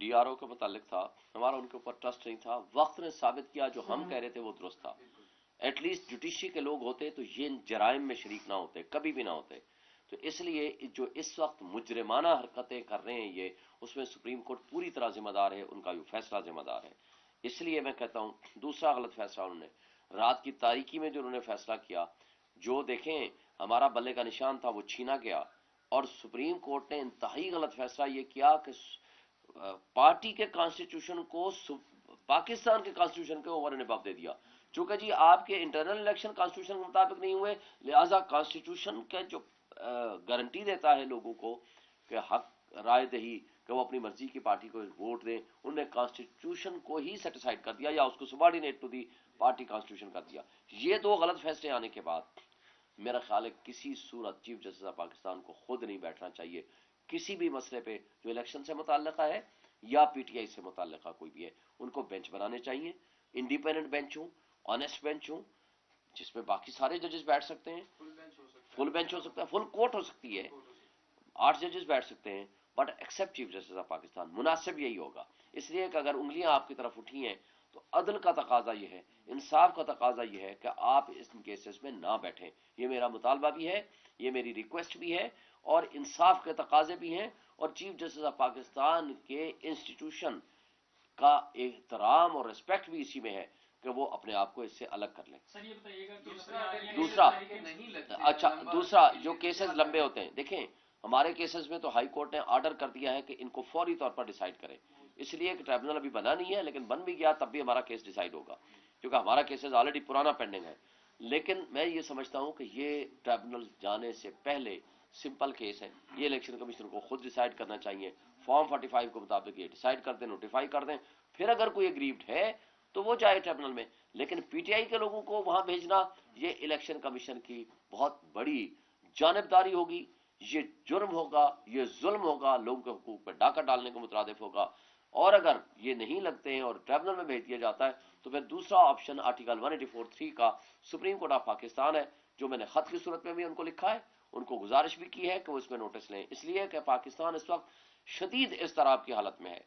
डीआरओ के मुतालिक था, हमारा उनके ऊपर ट्रस्ट नहीं था। वक्त ने साबित किया जो हम कह रहे थे वो दुरुस्त था। एटलीस्ट जुडिशरी के लोग होते तो ये जराइम में शरीक ना होते, कभी भी ना होते। तो इसलिए जो इस वक्त मुजरिमाना हरकतें कर रहे हैं ये, उसमें सुप्रीम कोर्ट पूरी तरह जिम्मेदार है, उनका ये फैसला जिम्मेदार है। इसलिए मैं कहता हूं दूसरा गलत फैसला उन्होंने रात की तारीकी में जो उन्होंने फैसला किया, जो देखें हमारा बल्ले का निशान था वो छीना गया और सुप्रीम कोर्ट ने इंतहाई गलत फैसला ये किया कि पार्टी के कॉन्स्टिट्यूशन को पाकिस्तान के कॉन्स्टिट्यूशन के ओवर निभाव दे दिया। चूंकि जी आपके इंटरनल इलेक्शन कॉन्स्टिट्यूशन के मुताबिक नहीं हुए, लिहाजा कॉन्स्टिट्यूशन के जो गारंटी देता है लोगों को कि हक राय दही कि वो अपनी मर्जी की पार्टी को वोट दें, उन्होंने कॉन्स्टिट्यूशन को ही सेटिसाइड कर दिया या उसको subordinate to the party constitution कर दिया। ये 2 गलत फैसले आने के बाद मेरा ख्याल है किसी सूरत चीफ जस्टिस ऑफ पाकिस्तान को खुद नहीं बैठना चाहिए किसी भी मसले पे जो इलेक्शन से मुताल्लिक़ है या पीटीआई से मुताल्लिक़ कोई भी है। उनको बेंच बनाने चाहिए, इंडिपेंडेंट बेंच हो, ऑनेस्ट बेंच हो, जिसमें बाकी सारे जजेस बैठ सकते हैं, फुल बेंच हो सकता है, फुल कोर्ट हो सकती है, 8 जजेस बैठ सकते हैं, but except chief justice of Pakistan. मुनासिब यही होगा, इसलिए कि अगर उंगलियां आपकी तरफ उठी हैं तो अदल का तकाजा यह है, इंसाफ का तकाजा यह है कि आप इस केसेस में ना बैठें। ये मेरा मुतालबा भी है, ये मेरी रिक्वेस्ट भी है और इंसाफ के तकाजे भी हैं और चीफ जस्टिस ऑफ पाकिस्तान के इंस्टीट्यूशन का एहतराम और रिस्पेक्ट भी इसी में है कि वो अपने आप को इससे अलग कर लें। सर ये बताइएगा कि दूसरा जो केसेस लंबे होते हैं, देखें हमारे केसेस में तो हाई कोर्ट ने ऑर्डर कर दिया है कि इनको फौरी तौर पर डिसाइड करें, इसलिए कि ट्रिब्यूनल अभी बना नहीं है, लेकिन बन भी गया तब भी हमारा केस डिसाइड होगा क्योंकि हमारा केसेस ऑलरेडी पुराना पेंडिंग है। लेकिन मैं ये समझता हूं कि ये ट्रिब्यूनल जाने से पहले सिंपल केस है, ये इलेक्शन कमीशन को खुद डिसाइड करना चाहिए, फॉर्म 45 के मुताबिक ये डिसाइड कर दें, नोटिफाई कर दें, फिर अगर कोई एग्रीव्ड है तो वो जाए ट्रिब्यूनल में। लेकिन पीटीआई के लोगों को वहां भेजना ये इलेक्शन कमीशन की बहुत बड़ी जानिबदारी होगी, ये जुर्म होगा, ये जुल्म होगा, लोगों के हुकूक पर डाका डालने को मुतरादिफ होगा। और अगर ये नहीं लगते हैं और ट्रिब्यूनल में भेज दिया जाता है तो फिर दूसरा ऑप्शन आर्टिकल 184(3) का सुप्रीम कोर्ट ऑफ पाकिस्तान है, जो मैंने खत की सूरत में भी उनको लिखा है, उनको गुजारिश भी की है कि वो इसमें नोटिस लें, इसलिए कि पाकिस्तान इस वक्त शदीद इज़्तिराब की हालत में है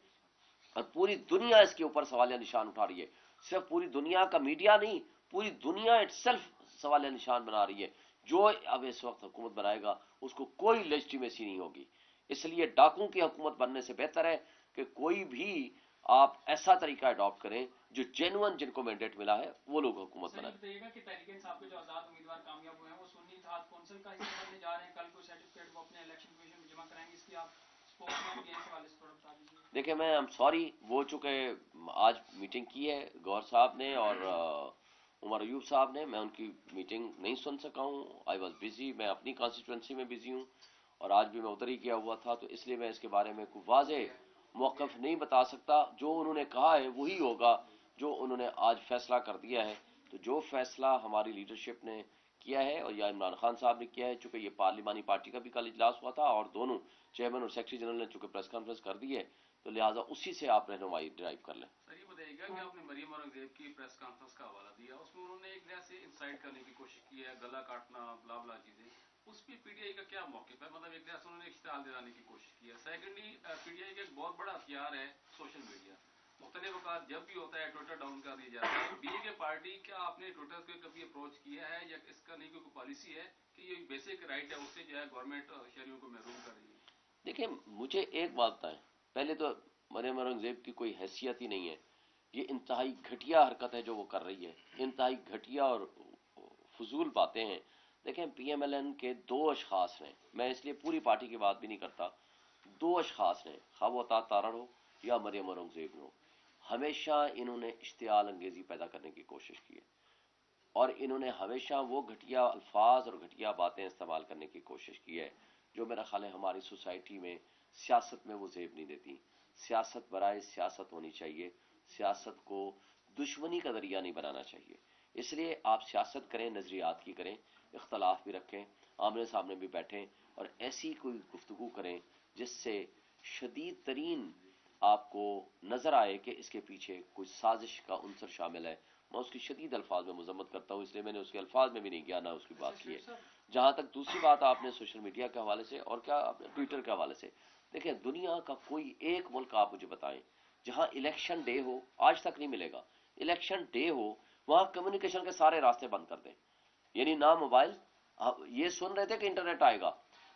और पूरी दुनिया इसके ऊपर सवालिया निशान उठा रही है। सिर्फ पूरी दुनिया का मीडिया नहीं, पूरी दुनिया इटसेल्फ सवालिया निशान बना रही है। जो अब इस वक्त हुकूमत बनाएगा उसको कोई लेजिटिमेसी नहीं होगी, इसलिए डाकुओं की हुकूमत बनने से बेहतर है कि कोई भी आप ऐसा तरीका अडॉप्ट करें जो जेन्युइन जिनको मैंडेट मिला है वो लोग हुकूमत बनाए। बताइएगा कि तहरीक इंसाफ के जो आजाद उम्मीदवार कामयाब हुए हैं वो सुन्नी इत्तेहाद कौंसिल का हिस्सा बनने जा रहे हैं, कल को सर्टिफिकेट वो अपने इलेक्शन कमीशन में जमा कराएंगे, इसकी आप स्पोक्समैन भी हैं, इस हवाले से थोड़ा बता दीजिए। देखिए मैं आई एम सॉरी, वो चूंकि आज मीटिंग की है गौर साहब ने और उमर अयूब साहब ने, मैं उनकी मीटिंग नहीं सुन सका हूँ, आई वॉज बिजी, मैं अपनी कॉन्स्टिट्यूंसी में बिजी हूँ और आज भी मैं उधर ही गया हुआ था, तो इसलिए मैं इसके बारे में कोई वाज़ेह मौक़िफ़ नहीं बता सकता। जो उन्होंने कहा है वही होगा, जो उन्होंने आज फैसला कर दिया है تو جو فیصلہ ہماری لیڈرشپ نے کیا ہے اور یا عمران خان صاحب نے کیا ہے، چونکہ یہ پارلیمانی پارٹی کا بھی کل اجلاس ہوا تھا اور دونوں چیئرمین اور سیکرٹری جنرل نے چونکہ پریس کانفرنس کر دی ہے، تو لہٰذا اسی سے آپ رہنمائی ڈرائیو کر لیں۔ سر یہ بتائیے گا کہ آپ نے مریم اورنگزیب کی پریس کانفرنس کا حوالہ دیا، اس میں انہوں نے ایک طرح سے انسائٹ کرنے کی کوشش کی ہے، گلا کاٹنا، بلا بلا چیزیں، اس پہ پی ٹی آئی کا کیا موقف ہے؟ مطلب ایک طرح سے انہوں نے اشتعال دلانے کی کوشش کی ہے۔ سیکنڈلی پی ٹی آئی کا ایک بہت بڑا ہتھیار ہے سوشل میڈیا، مختلف اوقات جب بھی ہوتا ہے ٹویٹر ڈاؤن کر دیا جاتا ہے۔ بی اے کے پارٹی کیا آپ نے ٹویٹر کو کبھی اپروچ کیا ہے یا اس کا نہیں کوئی پالیسی ہے کہ یہ بیسک رائٹ ہے اس سے جو ہے گورنمنٹ شہریوں کو محروم کر رہی ہے؟ دیکھیں مجھے ایک بات بتائیں، پہلے تو مریم اورنگزیب کی کوئی حیثیت ہی نہیں ہے، یہ انتہائی گھٹیا حرکت ہے جو وہ کر رہی ہے، انتہائی گھٹیا اور فضول باتیں ہیں۔ دیکھیں پی ایم ایل این کے دو اشخاص ہیں، میں اس لیے پوری پارٹی کی بات بھی نہیں کرتا، دو اشخاص ہیں، خواہ وہ عطا تارڑ ہو یا مریم اورنگزیب ہو، ہمیشہ انہوں نے اشتعال انگیزی پیدا کرنے کی کوشش کی ہے اور انہوں نے ہمیشہ وہ گھٹیا الفاظ اور گھٹیا باتیں استعمال کرنے کی کوشش کی ہے جو میرا خیال ہے ہماری سوسائٹی میں سیاست میں وہ زیب نہیں دیتی۔ سیاست برائے سیاست ہونی چاہیے، سیاست کو دشمنی کا ذریعہ نہیں بنانا چاہیے۔ اس لیے آپ سیاست کریں، نظریات کی کریں، اختلاف بھی رکھیں، آمنے سامنے بھی بیٹھیں اور ایسی کوئی گفتگو کریں جس سے شدید ترین آپ کو نظر آئے کہ اس کے پیچھے کوئی سازش کا عنصر شامل ہے۔ میں اس کی شدید الفاظ میں مذمت کرتا ہوں، اس لیے میں نے اس کے الفاظ میں بھی نہیں کیا، نہ اس کی بات کی ہے۔ جہاں تک دوسری بات آپ نے سوشل میڈیا کے حوالے سے اور کیا آپ نے ٹویٹر کے حوالے سے، دیکھیں دنیا کا کوئی ایک ملک آپ مجھے بتائیں جہاں الیکشن ڈے ہو، آج تک نہیں ملے گا، الیکشن ڈے ہو وہاں کمیونیکیشن کے سارے راستے بند کر دیں، یعنی نہ موبائل، یہ سن رہے تھے کہ انٹرنیٹ آئے گا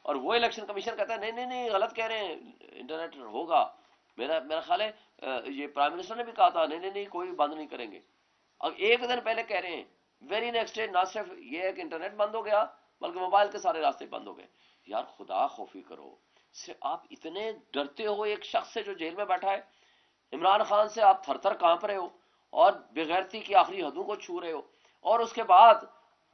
اور وہ الیکشن کمیشن کہتا ہے نہیں نہیں نہیں غلط کہہ رہے ہیں، انٹرنیٹ ہوگا۔ میرا خیال ہے یہ پرائم منسٹر نے بھی کہا تھا نہیں نہیں نہیں کوئی بند نہیں کریں گے، اب ایک دن پہلے کہہ رہے ہیں، ویری نیکسٹ ڈے نہ صرف یہ ہے کہ انٹرنیٹ بند ہو گیا بلکہ موبائل کے سارے راستے بند ہو گئے۔ یار خدا خوفی کرو، آپ اتنے ڈرتے ہو ایک شخص سے جو جیل میں بیٹھا ہے، عمران خان سے آپ تھر تھر کانپ رہے ہو اور بغیرتی کی آخری حدوں کو چھو رہے ہو، اور اس کے بعد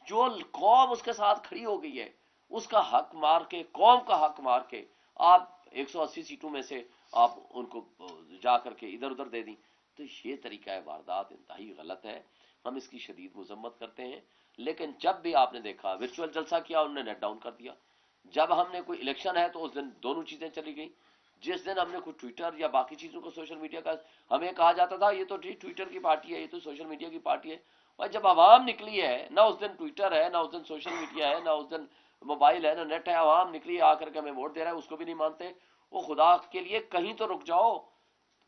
جو قوم اس کے ساتھ کھڑی ہو گئی ہے اس کا حق مار کے، قوم کا حق مار کے آپ 180 سیٹوں میں سے آپ ان کو جا کر کے ادھر ادھر دے دیں، تو یہ طریقہ واردات انتہائی غلط ہے، ہم اس کی شدید مذمت کرتے ہیں۔ لیکن جب بھی آپ نے دیکھا ورچوئل جلسہ کیا انہوں نے نیٹ ڈاؤن کر دیا، جب ہم نے کوئی الیکشن ہے تو اس دن دونوں چیزیں چلی گئی، جس دن ہم نے کوئی ٹویٹر یا باقی چیزوں کو سوشل میڈیا کا، ہمیں کہا جاتا تھا یہ تو ٹویٹر کی پارٹی ہے، یہ تو سوشل میڈیا کی پارٹی ہے، اور جب عوام نکلی ہے، نہ اس دن ٹویٹر ہے، نہ اس دن سوشل میڈیا ہے، نہ اس دن موبائل ہے، نہ نیٹ ہے، عوام نکلی آ کر کے ہمیں ووٹ دے رہا ہے، اس کو بھی نہیں مانتے۔ وہ خدا کے لیے کہیں تو رک جاؤ،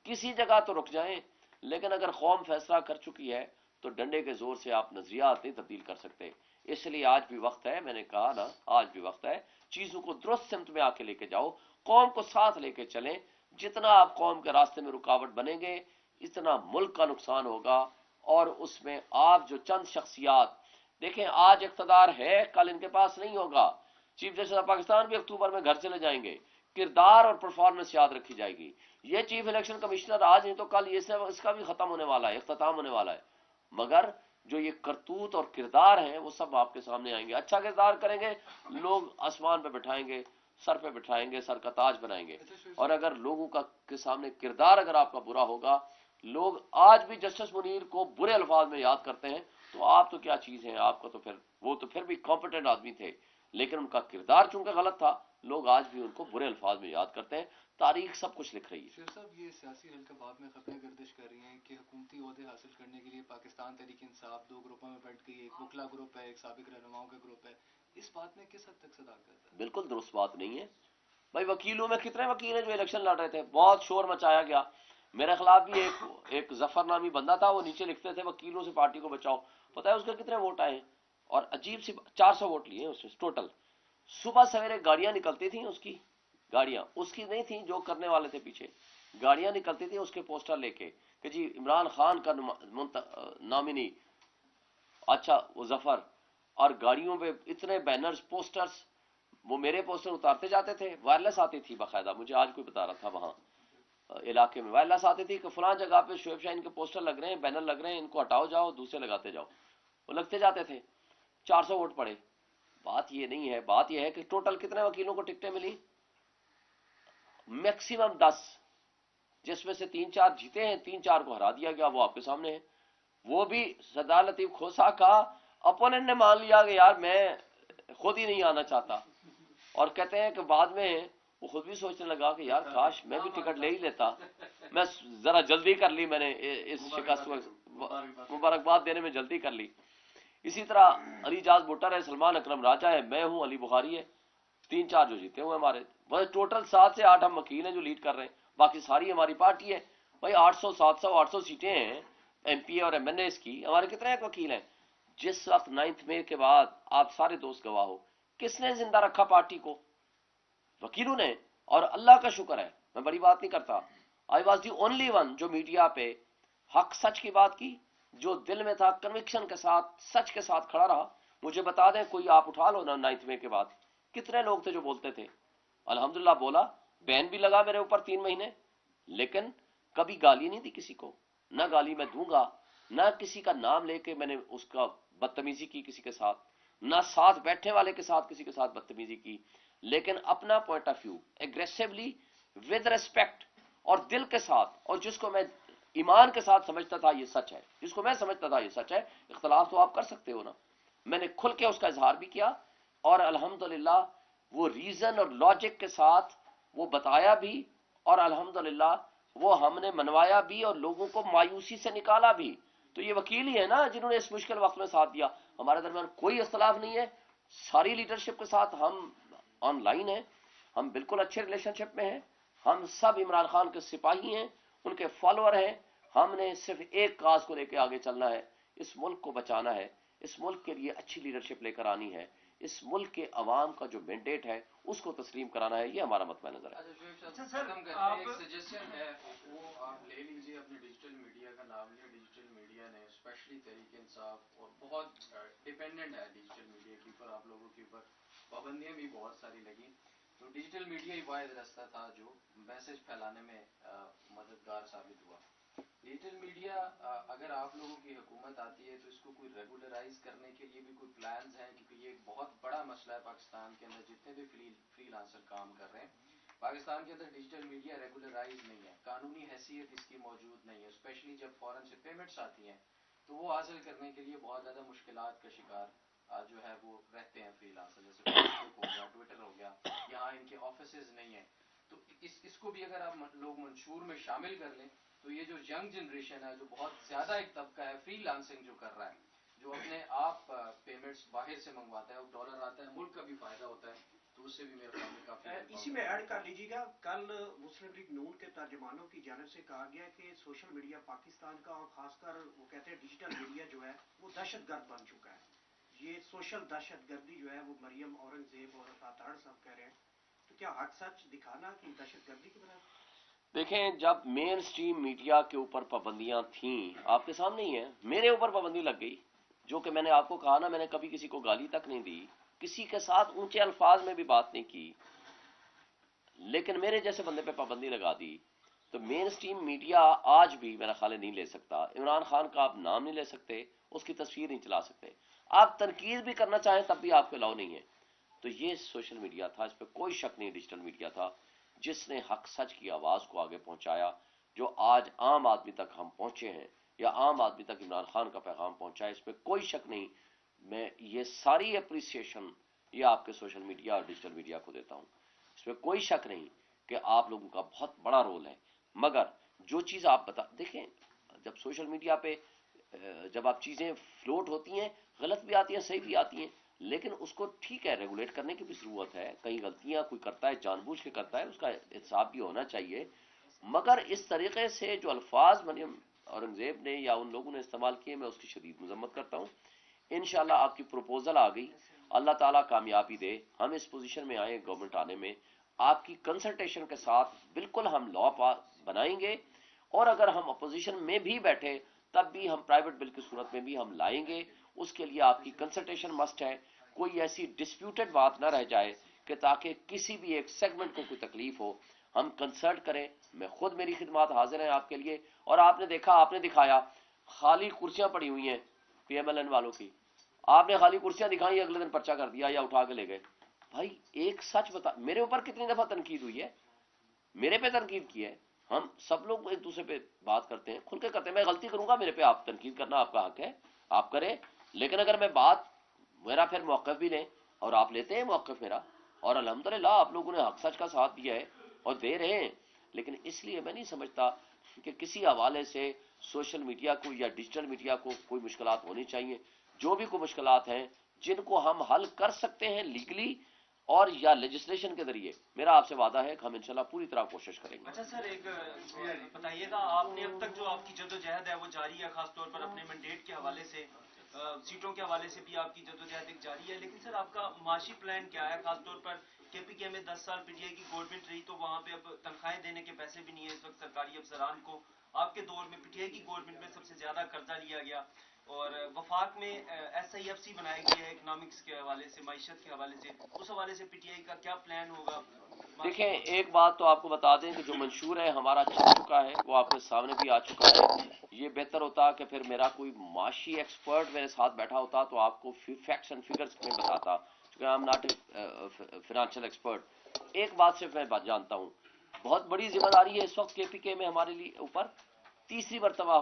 کسی جگہ تو رک جائیں۔ لیکن اگر قوم فیصلہ کر چکی ہے تو ڈنڈے کے زور سے آپ نظریات نہیں تبدیل کر سکتے۔ اس لیے آج بھی وقت ہے، میں نے کہا نا آج بھی وقت ہے، چیزوں کو درست سمت میں آ کے لے کے جاؤ، قوم کو ساتھ لے کے چلیں۔ جتنا آپ قوم کے راستے میں رکاوٹ بنیں گے اتنا ملک کا نقصان ہوگا، اور اس میں آپ جو چند شخصیات دیکھیں آج اقتدار ہے کل ان کے پاس نہیں ہوگا۔ چیف جسٹس آف پاکستان بھی اکتوبر میں گھر چلے جائیں گے، کردار اور پرفارمنس یاد رکھی جائے گی۔ یہ چیف الیکشن کمشنر آج نہیں تو کل اس کا بھی ختم ہونے والا ہے، اختتام ہونے والا ہے، مگر جو یہ کرتوت اور کردار ہیں وہ سب آپ کے سامنے آئیں گے۔ اچھا کردار کریں گے لوگ آسمان پہ بٹھائیں گے، سر پہ بٹھائیں گے، سر کا تاج بنائیں گے، اور اگر لوگوں کا کے سامنے کردار اگر آپ کا برا ہوگا، لوگ آج بھی جسٹس منیر کو برے الفاظ میں یاد کرتے ہیں، تو آپ تو کیا چیز ہیں، آپ کا تو پھر وہ تو پھر بھی کمپیٹنٹ آدمی تھے، لیکن ان کا کردار چونکہ غلط تھا، لوگ آج بھی ان کو برے الفاظ میں یاد کرتے ہیں۔ تاریخ سب کچھ لکھ رہی ہے۔ شیر صاحب یہ سیاسی حلقہ باب میں خبریں گردش کر رہی ہیں کہ حکومتی عہدے حاصل کرنے کے لیے پاکستان تحریک انصاف دو گروپوں میں بٹ گئی، ایک وکلا گروپ ہے، ایک سابق رہنماؤں کا گروپ ہے، اس بات میں کس حد تک صداقت ہے؟ بالکل درست بات نہیں ہے بھائی، وکیلوں میں کتنے وکیل ہیں جو الیکشن لڑ رہے تھے، بہت شور مچایا گیا، میرے خلاف بھی ایک ظفر نامی بندہ تھا، وہ نیچے لکھتے تھے وکیلوں سے پارٹی کو بچاؤ، پتہ ہے اس کے کتنے ووٹ آئے ہیں، اور عجیب سی 400 ووٹ لیے ہیں اس نے ٹوٹل۔ صبح سویرے گاڑیاں نکلتی تھیں، اس کی گاڑیاں اس کی نہیں تھیں جو کرنے والے تھے پیچھے، گاڑیاں نکلتی تھیں اس کے پوسٹر لے کے کہ جی عمران خان کا نامنی، اچھا وہ ظفر، اور گاڑیوں پہ اتنے بینرز پوسٹرز، وہ میرے پوسٹر اتارتے جاتے تھے، وائرلیس آتی تھی باقاعدہ، مجھے آج کوئی بتا رہا تھا وہاں علاقے میں وائرلیس آتی تھی کہ فلاں جگہ پہ شعیب شاہین کے پوسٹر لگ رہے ہیں، بینر لگ رہے ہیں، ان کو ہٹاؤ جاؤ، دوسرے لگاتے جاؤ، وہ لگتے جاتے تھے۔ 400 ووٹ پڑے۔ بات یہ نہیں ہے، بات یہ ہے کہ ٹوٹل کتنے وکیلوں کو ٹکٹیں ملی، میکسیمم 10، جس میں سے 3-4 جیتے ہیں، 3-4 کو ہرا دیا گیا، وہ آپ کے سامنے ہے۔ وہ بھی सरदार लतीफ खोसा का अपोनेंट ने मान लिया कि यार मैं खुद ही नहीं आना चाहता, और कहते हैं कि बाद में वो खुद भी सोचने लगा कि यार काश मैं भी टिकट ले ही लेता, मैं जरा जल्दी कर ली, मैंने इस शिकस्त को मुबारकबाद देने में जल्दी कर ली। इसी तरह अली जाज भुट्टर है, सलमान अकरम राजा है, मैं हूं, अली बुखारी है, 3-4 जो जीते हुए हमारे, बस टोटल 7 से 8 हम वकील हैं जो लीड कर रहे हैं, बाकी सारी हमारी पार्टी है। भाई 800 700 800 सीटें हैं एमपीए और एमएनएस की, हमारे कितने वकील हैं। जिस वक्त 9 मई के बाद आप सारे दोस्त गवाह हो, किसने जिंदा रखा पार्टी को? वकीलों ने। और अल्लाह का शुक्र है, मैं बड़ी बात नहीं करता, I was the only one जो मीडिया पे हक सच की बात की, जो दिल में था कन्विक्शन के साथ सच के साथ खड़ा रहा। मुझे बता दें, कोई आप उठा लो ना 9 मई के बाद कितने लोग थे जो बोलते थे, अल्हम्दुलिल्लाह बोला, बैन भी लगा मेरे ऊपर 3 महीने, लेकिन कभी गाली नहीं दी किसी को, ना गाली मैं दूंगा, ना किसी का नाम लेके मैंने उसका बदतमीजी की किसी के साथ, ना साथ बैठने वाले के साथ किसी के साथ बदतमीजी की, लेकिन अपना point of view aggressively with respect और दिल के साथ, और जिसको मैं ईमान के साथ समझता था ये सच है, जिसको मैं समझता था ये सच है, इख्तलाफ तो आप कर सकते हो ना, मैंने खुल के उसका इजहार भी किया, और अल्हम्दुलिल्लाह वो रीजन और लॉजिक के साथ वो बताया भी, और अल्हम्दुलिल्लाह वो हमने मनवाया भी और लोगों को मायूसी से निकाला भी। तो ये वकील ही है ना जिन्होंने इस मुश्किल वक्त में साथ दिया। हमारे दरमियान कोई इख्तलाफ नहीं है, सारी लीडरशिप के साथ हम ऑनलाइन हैं, हम बिल्कुल अच्छे रिलेशनशिप में हैं, हम सब इमरान खान के सिपाही हैं, उनके फॉलोअर हैं। हमने सिर्फ एक काज को लेकर आगे चलना है, इस मुल्क को बचाना है, इस मुल्क के लिए अच्छी लीडरशिप लेकर आनी है, इस मुल्क के अवाम का जो मैंडेट है उसको तस्लीम कराना है, ये हमारा मतवा नजर है। अच्छा सर, एक सजेशन है, वो आप ले लीजिए, अपने डिजिटल मीडिया का नाम लिया। डिजिटल मीडिया ने स्पेशली तहरीक इंसाफ और बहुत डिपेंडेंट है डिजिटल मीडिया के ऊपर, आप लोगों के ऊपर पाबंदियां भी बहुत सारी लगी, तो डिजिटल मीडिया ही वाहिद रास्ता था जो मैसेज फैलाने में मददगार साबित हुआ। डिजिटल मीडिया अगर आप लोगों की हुकूमत आती है तो इसको कोई रेगुलराइज करने के लिए भी कोई प्लान्स हैं? क्योंकि ये एक बहुत बड़ा मसला है पाकिस्तान के अंदर, जितने भी फ्रीलांसर काम कर रहे हैं, पाकिस्तान के अंदर डिजिटल मीडिया रेगुलराइज नहीं है, कानूनी हैसियत इसकी मौजूद नहीं है, स्पेशली जब फॉरेन से पेमेंट्स आती हैं तो वो हासिल करने के लिए बहुत ज़्यादा मुश्किलात का शिकार जो है वो रहते हैं फ्रीलांसर, जैसे फेसबुक हो गया, ट्विटर हो गया, यहाँ इनके ऑफिसेज नहीं है। तो इसको भी अगर आप लोग मंशूर में शामिल कर लें तो ये जो यंग जनरेशन है, जो बहुत ज्यादा एक तबका है फ्रीलांसिंग जो कर रहा है, जो अपने आप पेमेंट्स बाहर से मंगवाता है, डॉलर आता है, मुल्क का भी फायदा होता है, तो उससे भी मेरे ख्याल में काफी। इसी में ऐड कर लीजिएगा, कल मुस्लिम लीग नून के तर्जमानों की जानिब से कहा गया कि सोशल मीडिया पाकिस्तान का, और खासकर वो कहते हैं डिजिटल मीडिया जो है वो दहशतगर्द बन चुका है। ये सोशल दहशतगर्दी जो है वो मरियम औरंगजेब और अताड़ साहब कह रहे हैं, तो क्या हक सच दिखाना कि दहशतगर्दी की वजह? देखें, जब मेन स्ट्रीम मीडिया के ऊपर पाबंदियां थीं, आपके सामने ही है, मेरे ऊपर पाबंदी लग गई, जो कि मैंने आपको कहा ना, मैंने कभी किसी को गाली तक नहीं दी, किसी के साथ ऊंचे अल्फाज में भी बात नहीं की, लेकिन मेरे जैसे बंदे पे पाबंदी लगा दी। तो मेन स्ट्रीम मीडिया आज भी मेरा ख्याल नहीं ले सकता, इमरान खान का आप नाम नहीं ले सकते, उसकी तस्वीर नहीं चला सकते, आप तनकीद भी करना चाहें तब भी आपको अलाउ नहीं है। तो ये सोशल मीडिया था, इस पर कोई शक नहीं, डिजिटल मीडिया था जिसने हक सच की आवाज को आगे पहुंचाया, जो आज आम आदमी तक हम पहुंचे हैं, या आम आदमी तक इमरान खान का पैगाम पहुंचा है, इसमें कोई शक नहीं। मैं ये सारी अप्रिसिएशन ये आपके सोशल मीडिया और डिजिटल मीडिया को देता हूं, इसमें कोई शक नहीं कि आप लोगों का बहुत बड़ा रोल है। मगर जो चीज आप बता देखें, जब सोशल मीडिया पे जब आप चीजें फ्लोट होती हैं, गलत भी आती हैं, सही भी आती हैं, लेकिन उसको ठीक है रेगुलेट करने की भी जरूरत है। कई गलतियां कोई करता है, जानबूझ के करता है, उसका हिसाब भी होना चाहिए। मगर इस तरीके से जो अल्फाज मरियम औरंगजेब ने या उन लोगों ने इस्तेमाल किए, मैं उसकी शदीद मजम्मत करता हूँ। इंशाल्लाह आपकी प्रपोजल आ गई, अल्लाह ताला कामयाबी दे, हम इस पोजीशन में आए गवर्नमेंट आने में, आपकी कंसल्टेशन के साथ बिल्कुल हम लॉ बनाएंगे, और अगर हम अपोजिशन में भी बैठे तब भी हम प्राइवेट बिल की सूरत में भी हम लाएंगे। उसके लिए आपकी कंसल्टेशन मस्ट है, कोई ऐसी डिस्प्यूटेड बात ना रह जाए कि ताकि किसी भी एक सेगमेंट को कोई तकलीफ हो, हम कंसल्ट करें। मैं खुद, मेरी खिदमत हाजिर है आपके लिए। और आपने देखा, आपने दिखाया, खाली कुर्सियां पड़ी हुई हैं पीएमएलएन वालों की, आपने खाली कुर्सियां दिखाई, अगले दिन पर्चा कर दिया या उठा के ले गए। भाई एक सच बता, मेरे ऊपर कितनी दफा तनकीद हुई है, मेरे पे तनकीद की है, हम सब लोग एक दूसरे पे बात करते हैं, खुल के करते हैं। मैं गलती करूंगा, मेरे पे आप तनकीद करना आपका हक है, आप करें, लेकिन अगर मैं बात मेरा फिर मौक़िफ़ भी लें, और आप लेते हैं मौक़िफ़ मेरा, और अल्हम्दुलिल्लाह आप लोगों ने हक सच का साथ दिया है और दे रहे हैं। लेकिन इसलिए मैं नहीं समझता कि किसी हवाले से सोशल मीडिया को या डिजिटल मीडिया को कोई मुश्किलात होनी चाहिए। जो भी कोई मुश्किलात हैं जिनको हम हल कर सकते हैं लीगली और या लेजिस्लेशन के जरिए, मेरा आपसे वादा है कि हम इंशाल्लाह पूरी तरह कोशिश करेंगे। अच्छा सर, एक बताइएगा, आपने अब तक जो आपकी जद्दोजहद है वो जारी है, खासतौर पर अपने मैंडेट के हवाले से, सीटों के हवाले से भी आपकी जद्दोजहद एक जारी है, लेकिन सर आपका माशी प्लान क्या है? खासतौर पर केपीके में 10 साल पीटीआई की गवर्नमेंट रही, तो वहाँ पे अब तनख्वाहें देने के पैसे भी नहीं है इस वक्त सरकारी अफसरान को। आपके दौर में पीटीआई की गवर्नमेंट में सबसे ज्यादा कर्जा लिया गया, और वफाक में SIFC बनाई गई है इकोनॉमिक्स के हवाले से, माइशत के हवाले से। उस हवाले से पीटीआई का क्या प्लान होगा? देखें, एक बात तो आपको बता दें कि जो मंशूर है हमारा चल चुका है, वो आपके सामने भी आ चुका है। ये बेहतर होता कि फिर मेरा कोई माशी एक्सपर्ट मेरे साथ बैठा होता तो आपको फैक्ट्स एंड फिगर्स में बताता, क्योंकि I am not a financial expert. एक बात सिर्फ मैं बात जानता हूँ, बहुत बड़ी जिम्मेदारी है इस वक्त केपीके में हमारे लिए ऊपर। तीसरी मरतबा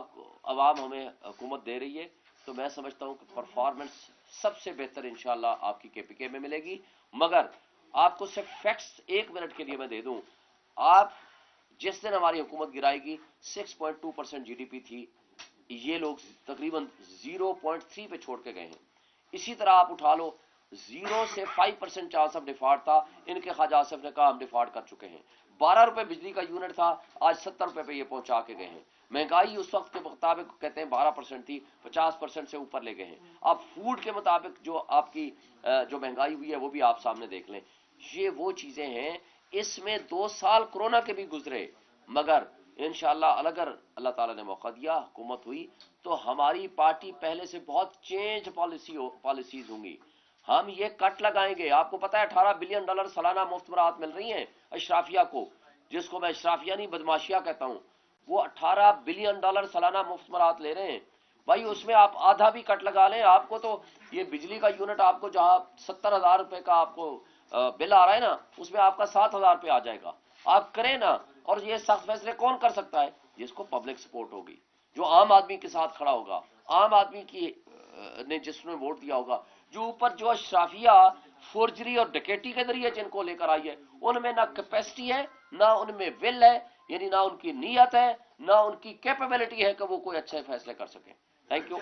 अवाम हमें हुकूमत दे रही है, तो मैं समझता हूँ कि परफॉर्मेंस सबसे बेहतर इंशाल्लाह आपकी केपीके में मिलेगी। मगर आपको सिर्फ फैक्ट्स 1 मिनट के लिए मैं दे दूं, आप जिस दिन हमारी हुकूमत गिराएगी 6.2% GDP थी, ये लोग तकरीबन 0.3 पे छोड़ के गए हैं। इसी तरह आप उठा लो, 0 से 5% चांस ऑफ डिफॉल्ट था, इनके ख्वाजा आसिफ ने कहा हम डिफॉल्ट कर चुके हैं। 12 रुपए बिजली का यूनिट था, आज 70 रुपए पे ये पहुंचा के गए हैं। महंगाई उस वक्त के मुताबिक कहते हैं 12% थी, 50% से ऊपर ले गए हैं। अब फूड के मुताबिक जो आपकी जो महंगाई हुई है वो भी आप सामने देख लें। ये वो चीजें हैं, इसमें 2 साल कोरोना के भी गुजरे, मगर इंशाल्लाह अगर अल्लाह ताला ने मौका दिया, हुकूमत हुई, तो हमारी पार्टी पहले से बहुत चेंज पॉलिसीज होंगी। हम ये कट लगाएंगे। आपको पता है $18 बिलियन सालाना मुफ्त मराहत मिल रही हैं अशराफिया को, जिसको मैं अशराफिया नहीं बदमाशिया कहता हूं। वो $18 बिलियन सालाना मुफ्त मराहत ले रहे हैं। भाई उसमें आप आधा भी कट लगा लें, आपको तो ये बिजली का यूनिट आपको जहां 70,000 रुपए का आपको बिल आ रहा है ना, उसमें आपका 7,000 रुपये आ जाएगा। आप करें ना। और ये सख्त फैसले कौन कर सकता है? जिसको पब्लिक सपोर्ट होगी, जो आम आदमी के साथ खड़ा होगा, आम आदमी की ने जिसने वोट दिया होगा। जो ऊपर जो अशराफिया फोर्जरी और डकैती के जरिए जिनको लेकर आई है, उनमें ना कैपेसिटी है, ना उनमें विल है, यानी ना उनकी नीयत है, ना उनकी कैपेबिलिटी है कि वो कोई अच्छे फैसले कर सके। Thank you.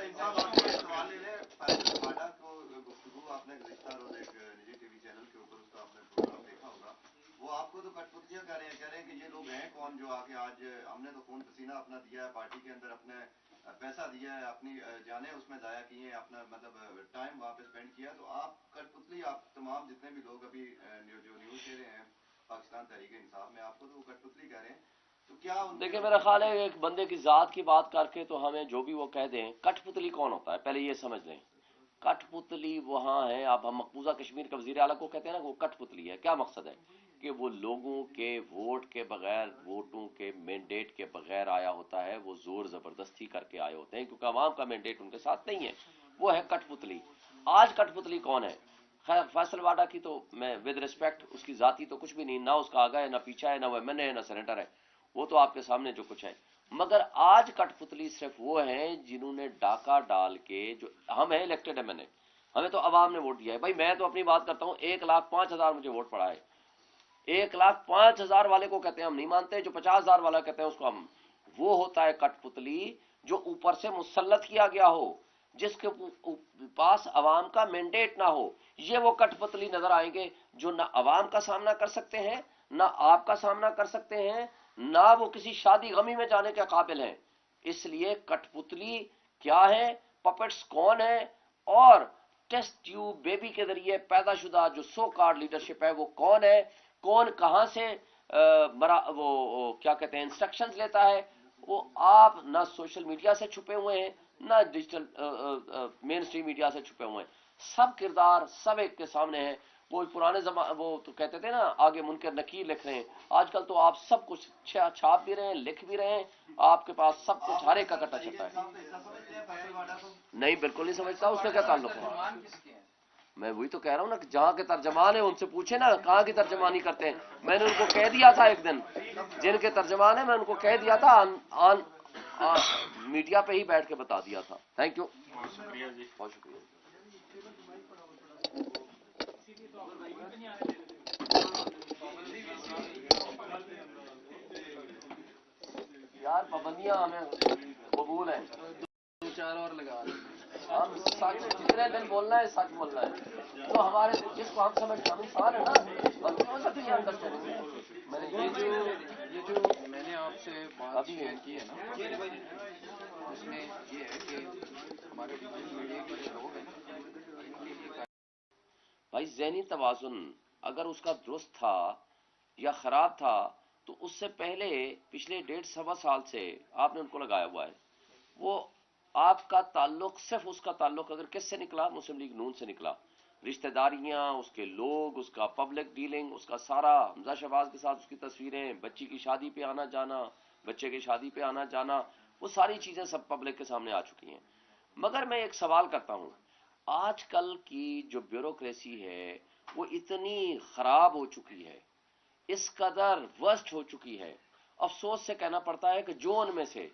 वो आपको तो कठपुतलियां कह रहे हैं कि ये लोग हैं कौन जो आके आज हमने तो खून पसीना अपना दिया है, पार्टी के अंदर अपने पैसा दिया है, अपनी जाने उसमें जाया की है, अपना मतलब टाइम वहाँ पे स्पेंड किया। तो आप कठपुतली, आप तमाम जितने भी लोग अभी जो न्यूज दे रहे हैं पाकिस्तान तहरीक इंसाफ में, आपको तो कठपुतली कह रहे हैं। तो क्या देखिए, मेरा ख्याल है एक बंदे की जात की बात करके तो हमें जो भी वो कह दें, कठपुतली कौन होता है पहले ये समझ लें। कठपुतली वहां है, आप हम मकबूजा कश्मीर का वजीर आला को कहते हैं ना, वो कठपुतली है। क्या मकसद है कि वो लोगों के वोट के बगैर, वोटों के मैंडेट के बगैर आया होता है, वो जोर जबरदस्ती करके आए होते हैं, क्योंकि अवाम का मैंडेट उनके साथ नहीं है। वो है कठपुतली। आज कठपुतली कौन है? खैर फैसल वाडा की तो मैं विद रिस्पेक्ट, उसकी जाति तो कुछ भी नहीं, ना उसका आगा है, ना पीछा है, ना वो MNA है, ना सेनेटर है, वो तो आपके सामने जो कुछ है। मगर आज कठपुतली सिर्फ वो हैं जिन्होंने डाका डाल के, जो हम हैं इलेक्टेड MNA, हमें तो अवाम ने वोट दिया है। भाई मैं तो अपनी बात करता हूँ, 1,05,000 मुझे वोट पड़ा है। 1,05,000 वाले को कहते हैं हम नहीं मानते, जो 50,000 वाला कहते हैं उसको हम। वो होता है कठपुतली जो ऊपर से मुसल्लत किया गया हो, जिसके पास अवाम का मैंडेट ना हो। ये वो कठपुतली नजर आएंगे जो ना अवाम का सामना कर सकते हैं, ना आपका सामना कर सकते हैं, ना वो किसी शादी गमी में जाने के काबिल हैं। इसलिए कठपुतली क्या है, पपेट्स कौन है, और टेस्ट ट्यूब बेबी के जरिए पैदाशुदा जो सो कार्ड लीडरशिप है वो कौन है, कौन कहां से वो क्या कहते हैं इंस्ट्रक्शंस लेता है, वो आप ना सोशल मीडिया से छुपे हुए हैं, ना डिजिटल मेन स्ट्रीम मीडिया से छुपे हुए हैं। सब किरदार सब एक के सामने है। वो पुराने वो तो कहते थे ना, आगे मुनकर नकीर लिख रहे हैं। आजकल तो आप सब कुछ छाप भी रहे हैं, लिख भी रहे हैं, आपके पास सब कुछ हर एक का कट्टा छपा है। नहीं, बिल्कुल नहीं समझता, उसका क्या ताल्लुक है? मैं वही तो कह रहा हूँ ना कि जहाँ के तर्जमान है उनसे पूछे ना कहाँ की तर्जमानी करते हैं। मैंने उनको कह दिया था एक दिन, जिनके तर्जमान है मैं उनको कह दिया था, मीडिया पे ही बैठ के बता दिया था। थैंक यू, बहुत शुक्रिया जी, बहुत शुक्रिया। यार पाबंदियां हमें कबूल है, 2-4 और लगा हम सच जितने दिन बोलना है सच बोलना है, तो हमारे जिसको हम समझते हम इंसान है ना, गलतियों से भी अंडरस्टैंडिंग। ये जो मैंने आपसे बात शेयर की है ना, उसमें ये है कि हमारे डिजिटल मीडिया के जो लोग हैं, भाई ज़हनी तवाज़ुन अगर उसका दुरुस्त था या ख़राब था तो उससे पहले पिछले 1.5-1.25 साल से आपने उनको लगाया हुआ है। वो आपका ताल्लुक सिर्फ उसका ताल्लुक अगर किससे निकला, मुस्लिम लीग नून से निकला, रिश्तेदारियां, उसके लोग, उसका पब्लिक डीलिंग, उसका सारा हमजा शहबाज के साथ उसकी तस्वीरें, बच्ची की शादी पे आना जाना, बच्चे की शादी पे आना जाना, वो सारी चीज़ें सब पब्लिक के सामने आ चुकी हैं। मगर मैं एक सवाल करता हूँ, आजकल की जो ब्यूरोक्रेसी है वो इतनी ख़राब हो चुकी है, इस कदर वर्स्ट हो चुकी है, अफसोस से कहना पड़ता है कि जो उनमें से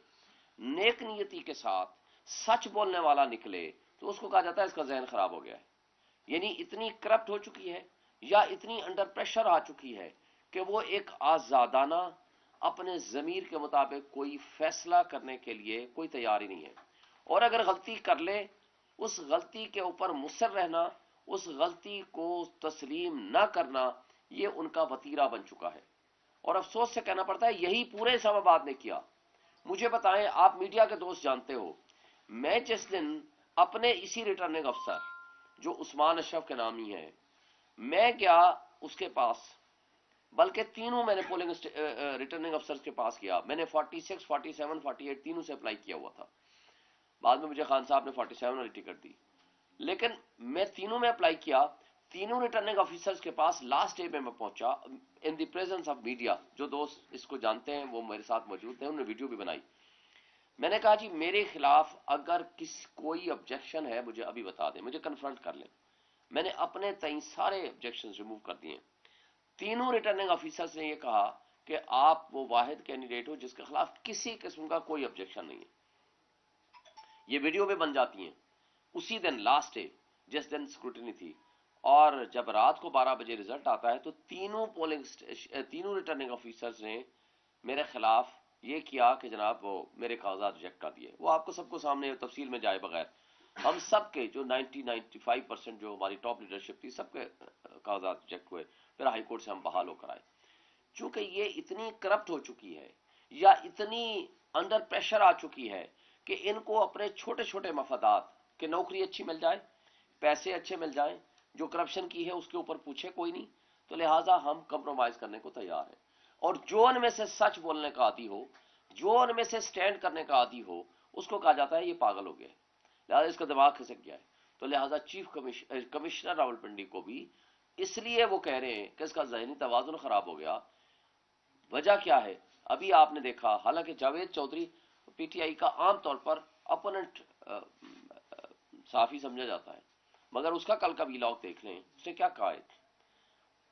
नेक नियति के साथ सच बोलने वाला निकले तो उसको कहा जाता है इसका जहन खराब हो गया है। यानी इतनी करप्ट हो चुकी है या इतनी अंडर प्रेशर आ चुकी है कि वो एक आजादाना अपने ज़मीर के मुताबिक कोई फैसला करने के लिए कोई तैयार ही नहीं है, और अगर गलती कर ले उस गलती के ऊपर मुसर रहना, उस गलती को तस्लीम ना करना, ये उनका वतीरा बन चुका है। और अफसोस से कहना पड़ता है यही पूरे इस्लामाबाद ने किया। मुझे बताएं, आप मीडिया के दोस्त जानते हो, मैं जिस दिन अपने इसी रिटर्निंग अफसर जो उस्मान अशरफ के नाम ही है, मैं गया उसके पास, बल्कि तीनों मैंने पोलिंग रिटर्निंग अफसर के पास किया। मैंने 46, 47, 48 तीनों से अप्लाई किया हुआ था। बाद में मुझे खान साहब ने 47 वाली टिकट दी, लेकिन मैं तीनों में अप्लाई किया। तीनों रिटर्निंग ऑफिसर्स के पास लास्ट डे में मैं पहुंचा in the presence of media. जो दोस्त इसको जानते हैं वो मेरे साथ मौजूद थे, उन्होंने वीडियो भी बनाई। मैंने कहा जी मेरे खिलाफ अगर कोई ऑब्जेक्शन है मुझे अभी बता दें, मुझे कन्फ्रंट कर लें। मैंने अपने तय सारे ऑब्जेक्शन रिमूव कर दिए। तीनों रिटर्निंग ऑफिसर्स ने यह कहा कि आप वो वाहिद कैंडिडेट हो जिसके खिलाफ किसी किस्म का कोई ऑब्जेक्शन नहीं है। ये वीडियो भी बन जाती हैं। उसी दिन लास्ट डे जिस दिन स्क्रूटिनी थी, और जब रात को 12 बजे रिजल्ट आता है तो तीनों रिटर्निंग ऑफिसर्स ने मेरे खिलाफ ये किया कि जनाब वो मेरे कागजात रिजेक्ट कर दिए। वो आपको सबको सामने तफसील में जाए बगैर, हम सब के जो 90-95% जो हमारी टॉप लीडरशिप थी सबके कागजात रिजेक्ट हुए। फिर हाई कोर्ट से हम बहाल होकर आए। चूंकि ये इतनी करप्ट हो चुकी है या इतनी अंडर प्रेशर आ चुकी है कि इनको अपने छोटे छोटे मफादात कि नौकरी अच्छी मिल जाए, पैसे अच्छे मिल जाएं, जो करप्शन की है उसके ऊपर पूछे कोई नहीं, तो लिहाजा हम कंप्रोमाइज करने को तैयार हैं। और जो उनमें से सच बोलने का आदी हो, जो उनमें से स्टैंड करने का आदी हो, उसको कहा जाता है ये पागल हो गया है, लिहाजा इसका दिमाग खिसक गया है। तो लिहाजा चीफ कमिश्नर रावलपिंडी को भी इसलिए वो कह रहे हैं कि इसका ज़हनी तवाज़ुन खराब हो गया। वजह क्या है अभी आपने देखा, हालांकि जावेद चौधरी पीटीआई का आमतौर पर अपोनेंट साफी समझा जाता है, मगर उसका कल का वीलॉग देख लें, उसने क्या कहा है।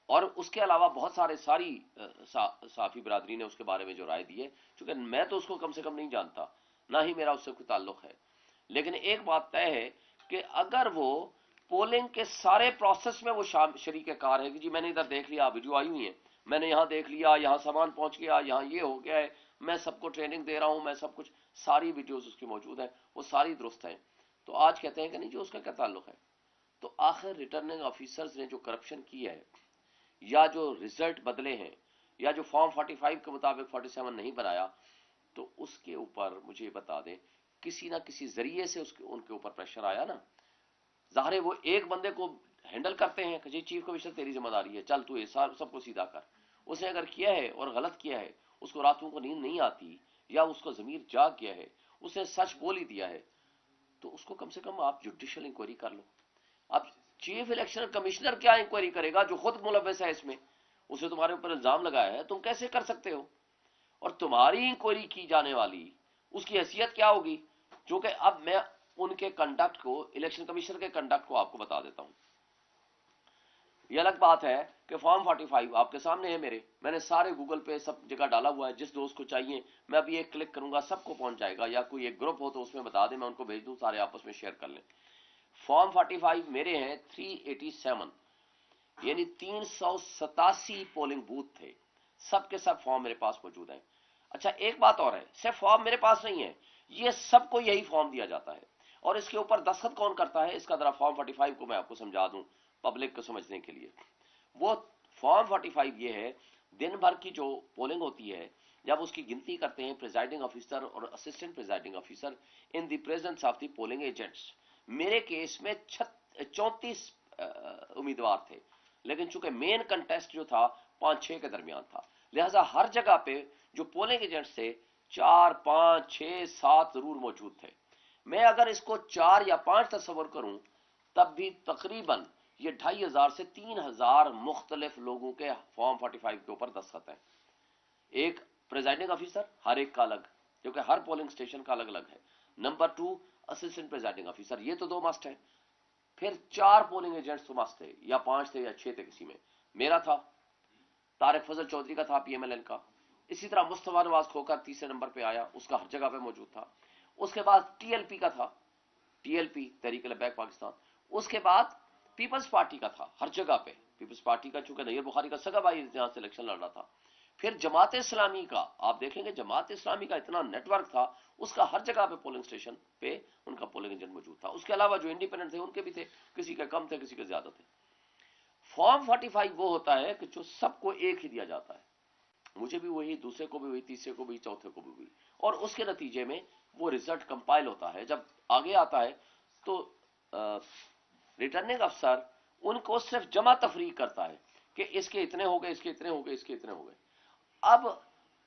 और उसके अलावा बहुत सारे सारी साफी बिरादरी ने उसके बारे में जो राय दी है, चूंकि मैं तो उसको कम से कम नहीं जानता, ना ही मेरा उससे कोई ताल्लुक है, लेकिन एक बात तय है कि अगर वो पोलिंग के सारे प्रोसेस में वो शरीक कार है कि जी मैंने इधर देख लिया, वीडियो आई हुई है, मैंने यहाँ देख लिया, यहाँ सामान पहुंच गया, यहाँ ये हो गया है, मैं सबको ट्रेनिंग दे रहा हूं, मैं सब कुछ, सारी वीडियोस उसकी मौजूद है, वो सारी दुरुस्त है। तो आज कहते हैं कि नहीं जी उसका क्या ताल्लुक है। तो आखिर रिटर्निंग ऑफिसर्स ने जो करप्शन की है या जो रिजल्ट बदले हैं या जो फॉर्म 45 के मुताबिक 47 नहीं बनाया, तो उसके ऊपर मुझे बता दें किसी ना किसी जरिए से उनके ऊपर प्रेशर आया ना। ज़ाहिर है वो एक बंदे को हैंडल करते हैं कि जी चीफ कमिश्नर तेरी जिम्मेदारी है, चल तू ये सबको सीधा कर। उसने अगर किया है और गलत किया है, उसको रातों को नींद नहीं आती या उसको ज़मीर जाग गया है, उसने सच बोल ही दिया है, तो उसको कम से कम आप जुडिशियल इंक्वायरी कर लो। अब चीफ इलेक्शन कमिश्नर क्या इंक्वायरी करेगा जो खुद मुलव्वस है इसमें, उसे तुम्हारे ऊपर इल्जाम लगाया है, तुम कैसे कर सकते हो। और तुम्हारी इंक्वायरी की जाने वाली उसकी हैसियत क्या होगी, जो कि अब मैं उनके कंडक्ट को, इलेक्शन कमिश्नर के कंडक्ट को आपको बता देता हूं। ये अलग बात है कि फॉर्म 45 आपके सामने है मेरे, मैंने सारे गूगल पे सब जगह डाला हुआ है, जिस दोस्त को चाहिए मैं अभी एक क्लिक करूंगा सबको पहुंच जाएगा, या कोई एक ग्रुप हो तो उसमें बता दें, मैं उनको भेज दूं, सारे आपस में शेयर कर लें। फॉर्म 45 मेरे हैं 387, यानी 387 पोलिंग बूथ थे, सब के सब फॉर्म मेरे पास मौजूद हैं। अच्छा एक बात और है, सिर्फ फॉर्म मेरे पास नहीं है, ये सबको यही फॉर्म दिया जाता है, और इसके ऊपर दस्तखत कौन करता है, इसका जरा फॉर्म 45 को मैं आपको समझा दूं पब्लिक को समझने के लिए। वो फॉर्म 45 ये है, दिन भर की जो पोलिंग होती है, जब उसकी गिनती करते हैं प्रिजाइडिंग ऑफिसर और assistant presiding officer in the presence of the polling agents. मेरे केस में 34 उम्मीदवार थे, लेकिन चूंकि मेन कंटेस्ट जो था 5-6 के दरमियान था, लिहाजा हर जगह पे जो पोलिंग एजेंट्स थे 4, 5, 6, 7 जरूर मौजूद थे। मैं अगर इसको 4 या 5 तस्वर करूं तब भी तकरीबन ये 2500 से 3000 मुख्तलिफ लोगों के फॉर्म 45 के ऊपर दस्तखत हैं। एक प्रिजाइडिंग ऑफिसर, हर एक का अलग, क्योंकि हर पोलिंग स्टेशन का अलग अलग है। नंबर 2 असिस्टेंट प्रिजाइडिंग ऑफिसर, ये तो 2 मस्ट है। फिर 4 पोलिंग एजेंट्स तो मस्ट थे, या 5 थे या 6 थे, किसी में मेरा था, तारिक फजल चौधरी का था PMLN का, इसी तरह मुस्तफा नवाज खोकर तीसरे नंबर पे आया, उसका हर जगह पे मौजूद था। उसके बाद TLP का था, TLP तहरीक लबैक पाकिस्तान। उसके बाद पीपल्स पार्टी का था हर जगह पे, पीपल्स पार्टी का चूंकि नैयर बुखारी का सगा भाई जहां से इलेक्शन लड़ रहा था। फिर जमात इस्लामी का, आप देखेंगे जमात इस्लामी का इतना नेटवर्क था, उसका हर जगह पे पोलिंग स्टेशन पे उनका पोलिंग एजेंट मौजूद था। उसके अलावा जो इंडिपेंडेंट थे उनके भी थे, किसी के कम थे किसी के ज्यादा थे। फॉर्म 45 वो होता है कि जो सबको एक ही दिया जाता है, मुझे भी वही, दूसरे को भी वही, तीसरे को भी, चौथे को भी वही, और उसके नतीजे में वो रिजल्ट कंपाइल होता है। जब आगे आता है तो रिटर्निंग अफसर उनको सिर्फ जमा तफरीक करता है कि इसके इतने हो गए, इसके इतने हो गए, इसके इतने हो गए। अब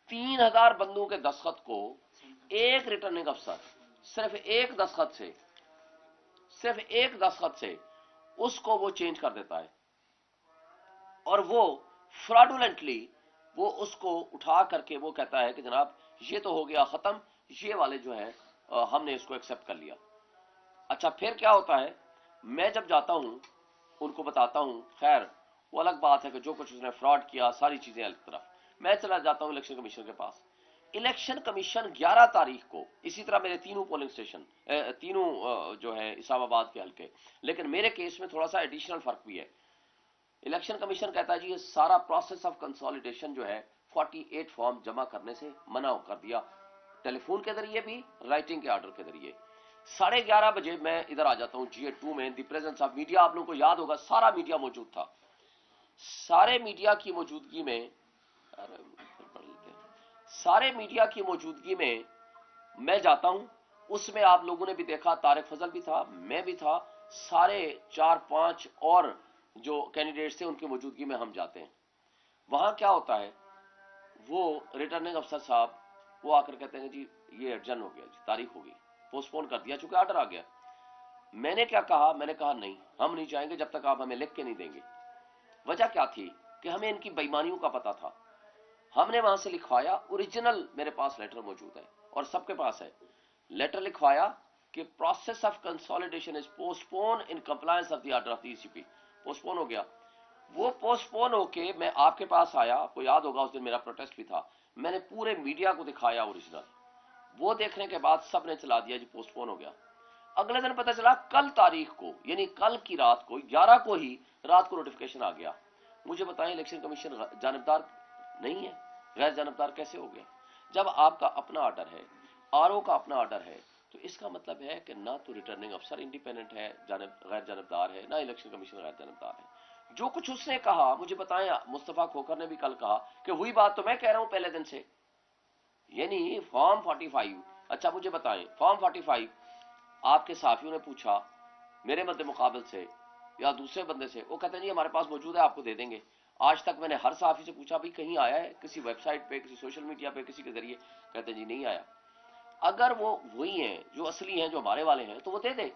3000 बंदों के दस्तखत को एक रिटर्निंग अफसर सिर्फ एक दस्तखत से उसको वो चेंज कर देता है, और वो फ्रॉडुलेंटली वो उसको उठा करके वो कहता है कि जनाब ये तो हो गया खत्म, ये वाले जो है हमने इसको एक्सेप्ट कर लिया। अच्छा फिर क्या होता है, मैं जब जाता हूं उनको बताता हूं, खैर वो अलग बात है कि जो कुछ उसने फ्रॉड किया सारी चीजें अलग तरफ, मैं चला जाता हूं इलेक्शन कमीशन के पास। इलेक्शन कमीशन 11 तारीख को, इसी तरह मेरे तीनों पोलिंग स्टेशन, तीनों जो है इस्लामाबाद के हल्के, लेकिन मेरे केस में थोड़ा सा एडिशनल फर्क भी है। इलेक्शन कमीशन कहता है जी ये सारा प्रोसेस ऑफ कंसोलिडेशन जो है 48 फॉर्म जमा करने से मना कर दिया, टेलीफोन के जरिए भी, राइटिंग के ऑर्डर के जरिए। 11:30 बजे मैं इधर आ जाता हूं GA2 में, द प्रेजेंस ऑफ मीडिया। आप लोगों को याद होगा सारा मीडिया मौजूद था, सारे मीडिया की मौजूदगी में मैं जाता हूं। उसमें आप लोगों ने भी देखा, तारिक फजल भी था, मैं भी था, सारे 4-5 और जो कैंडिडेट्स थे उनकी मौजूदगी में हम जाते हैं। वहां क्या होता है, वो रिटर्निंग अफसर साहब वो आकर कहते हैं जी ये अर्जन हो गया, जी तारीख हो गई, पोस्टपोन कर दिया चूंकि ऑर्डर आ गया। मैंने क्या कहा, मैंने कहा नहीं, हम नहीं जाएंगे जब तक आप हमें लिख के नहीं देंगे। वजह क्या थी कि हमें इनकी बेईमानियों का पता था। हमने वहां से लिखवाया, ओरिजिनल मेरे पास लेटर मौजूद है और सबके पास है, लेटर लिखवाया कि process of consolidation is postpone in compliance of the order of the ECP। Postpone हो गया। वो पोस्टपोन होके मैं आपके पास आया, आपको याद होगा उस दिन मेरा प्रोटेस्ट भी था, मैंने पूरे मीडिया को दिखाया ओरिजिनल। वो देखने के बाद सब ने चला दिया जी पोस्टपोन हो गया। अगले दिन पता चला कल तारीख को, यानी कल की रात को 11 को ही रात को नोटिफिकेशन आ गया। मुझे बताएं इलेक्शन कमीशन जानबदार नहीं है, गैर जानबदार कैसे हो गया? जब आपका अपना ऑर्डर है, RO का अपना ऑर्डर है, तो इसका मतलब है कि ना तो रिटर्निंग अफसर इंडिपेंडेंट है, गैर जानबदार है, ना इलेक्शन कमीशन गैर जानबदार है। जो कुछ उसने कहा, मुझे बताएं, मुस्तफा खोखर ने भी कल कहा कि वही बात तो मैं कह रहा हूं पहले दिन से, यानी फॉर्म 45। अच्छा मुझे बताएं, फॉर्म 45 आपके साफियों ने पूछा मेरे मद्दे मुकाबल से या दूसरे बंदे से, वो कहते हैं जी हमारे पास मौजूद है, आपको दे देंगे। आज तक मैंने हर साफी से पूछा भाई कहीं आया है, किसी वेबसाइट पे, किसी सोशल मीडिया पे, किसी के जरिए, कहते हैं जी नहीं आया। अगर वो वही हैं जो असली हैं, जो हमारे वाले हैं, तो वो दे दे।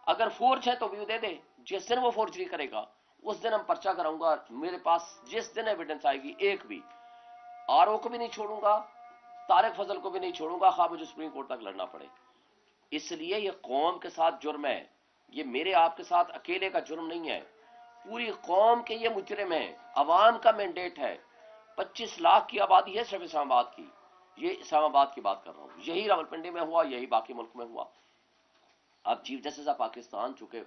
अगर फोर्ज है तो भी वो दे दे। जिस दिन वो फोर्जरी करेगा उस दिन हम पर्चा कराऊंगा। मेरे पास जिस दिन एविडेंस आएगी, एक भी RO को भी नहीं छोड़ूंगा, तारिक फजल को भी नहीं छोड़ूंगा, खा मुझे सुप्रीम कोर्ट तक लड़ना पड़े। इसलिए ये कौम के साथ जुर्म है, ये मेरे आपके साथ अकेले का जुर्म नहीं है। पूरी कौम के ये मुजरिम हैं, अवाम का मैंडेट है, 25 लाख की आबादी है सिर्फ इस्लामाबाद की, ये इस्लामाबाद की बात कर रहा हूँ, यही रावलपिंडी में हुआ, यही बाकी मुल्क में हुआ। अब चीफ जस्टिस ऑफ पाकिस्तान चूंकि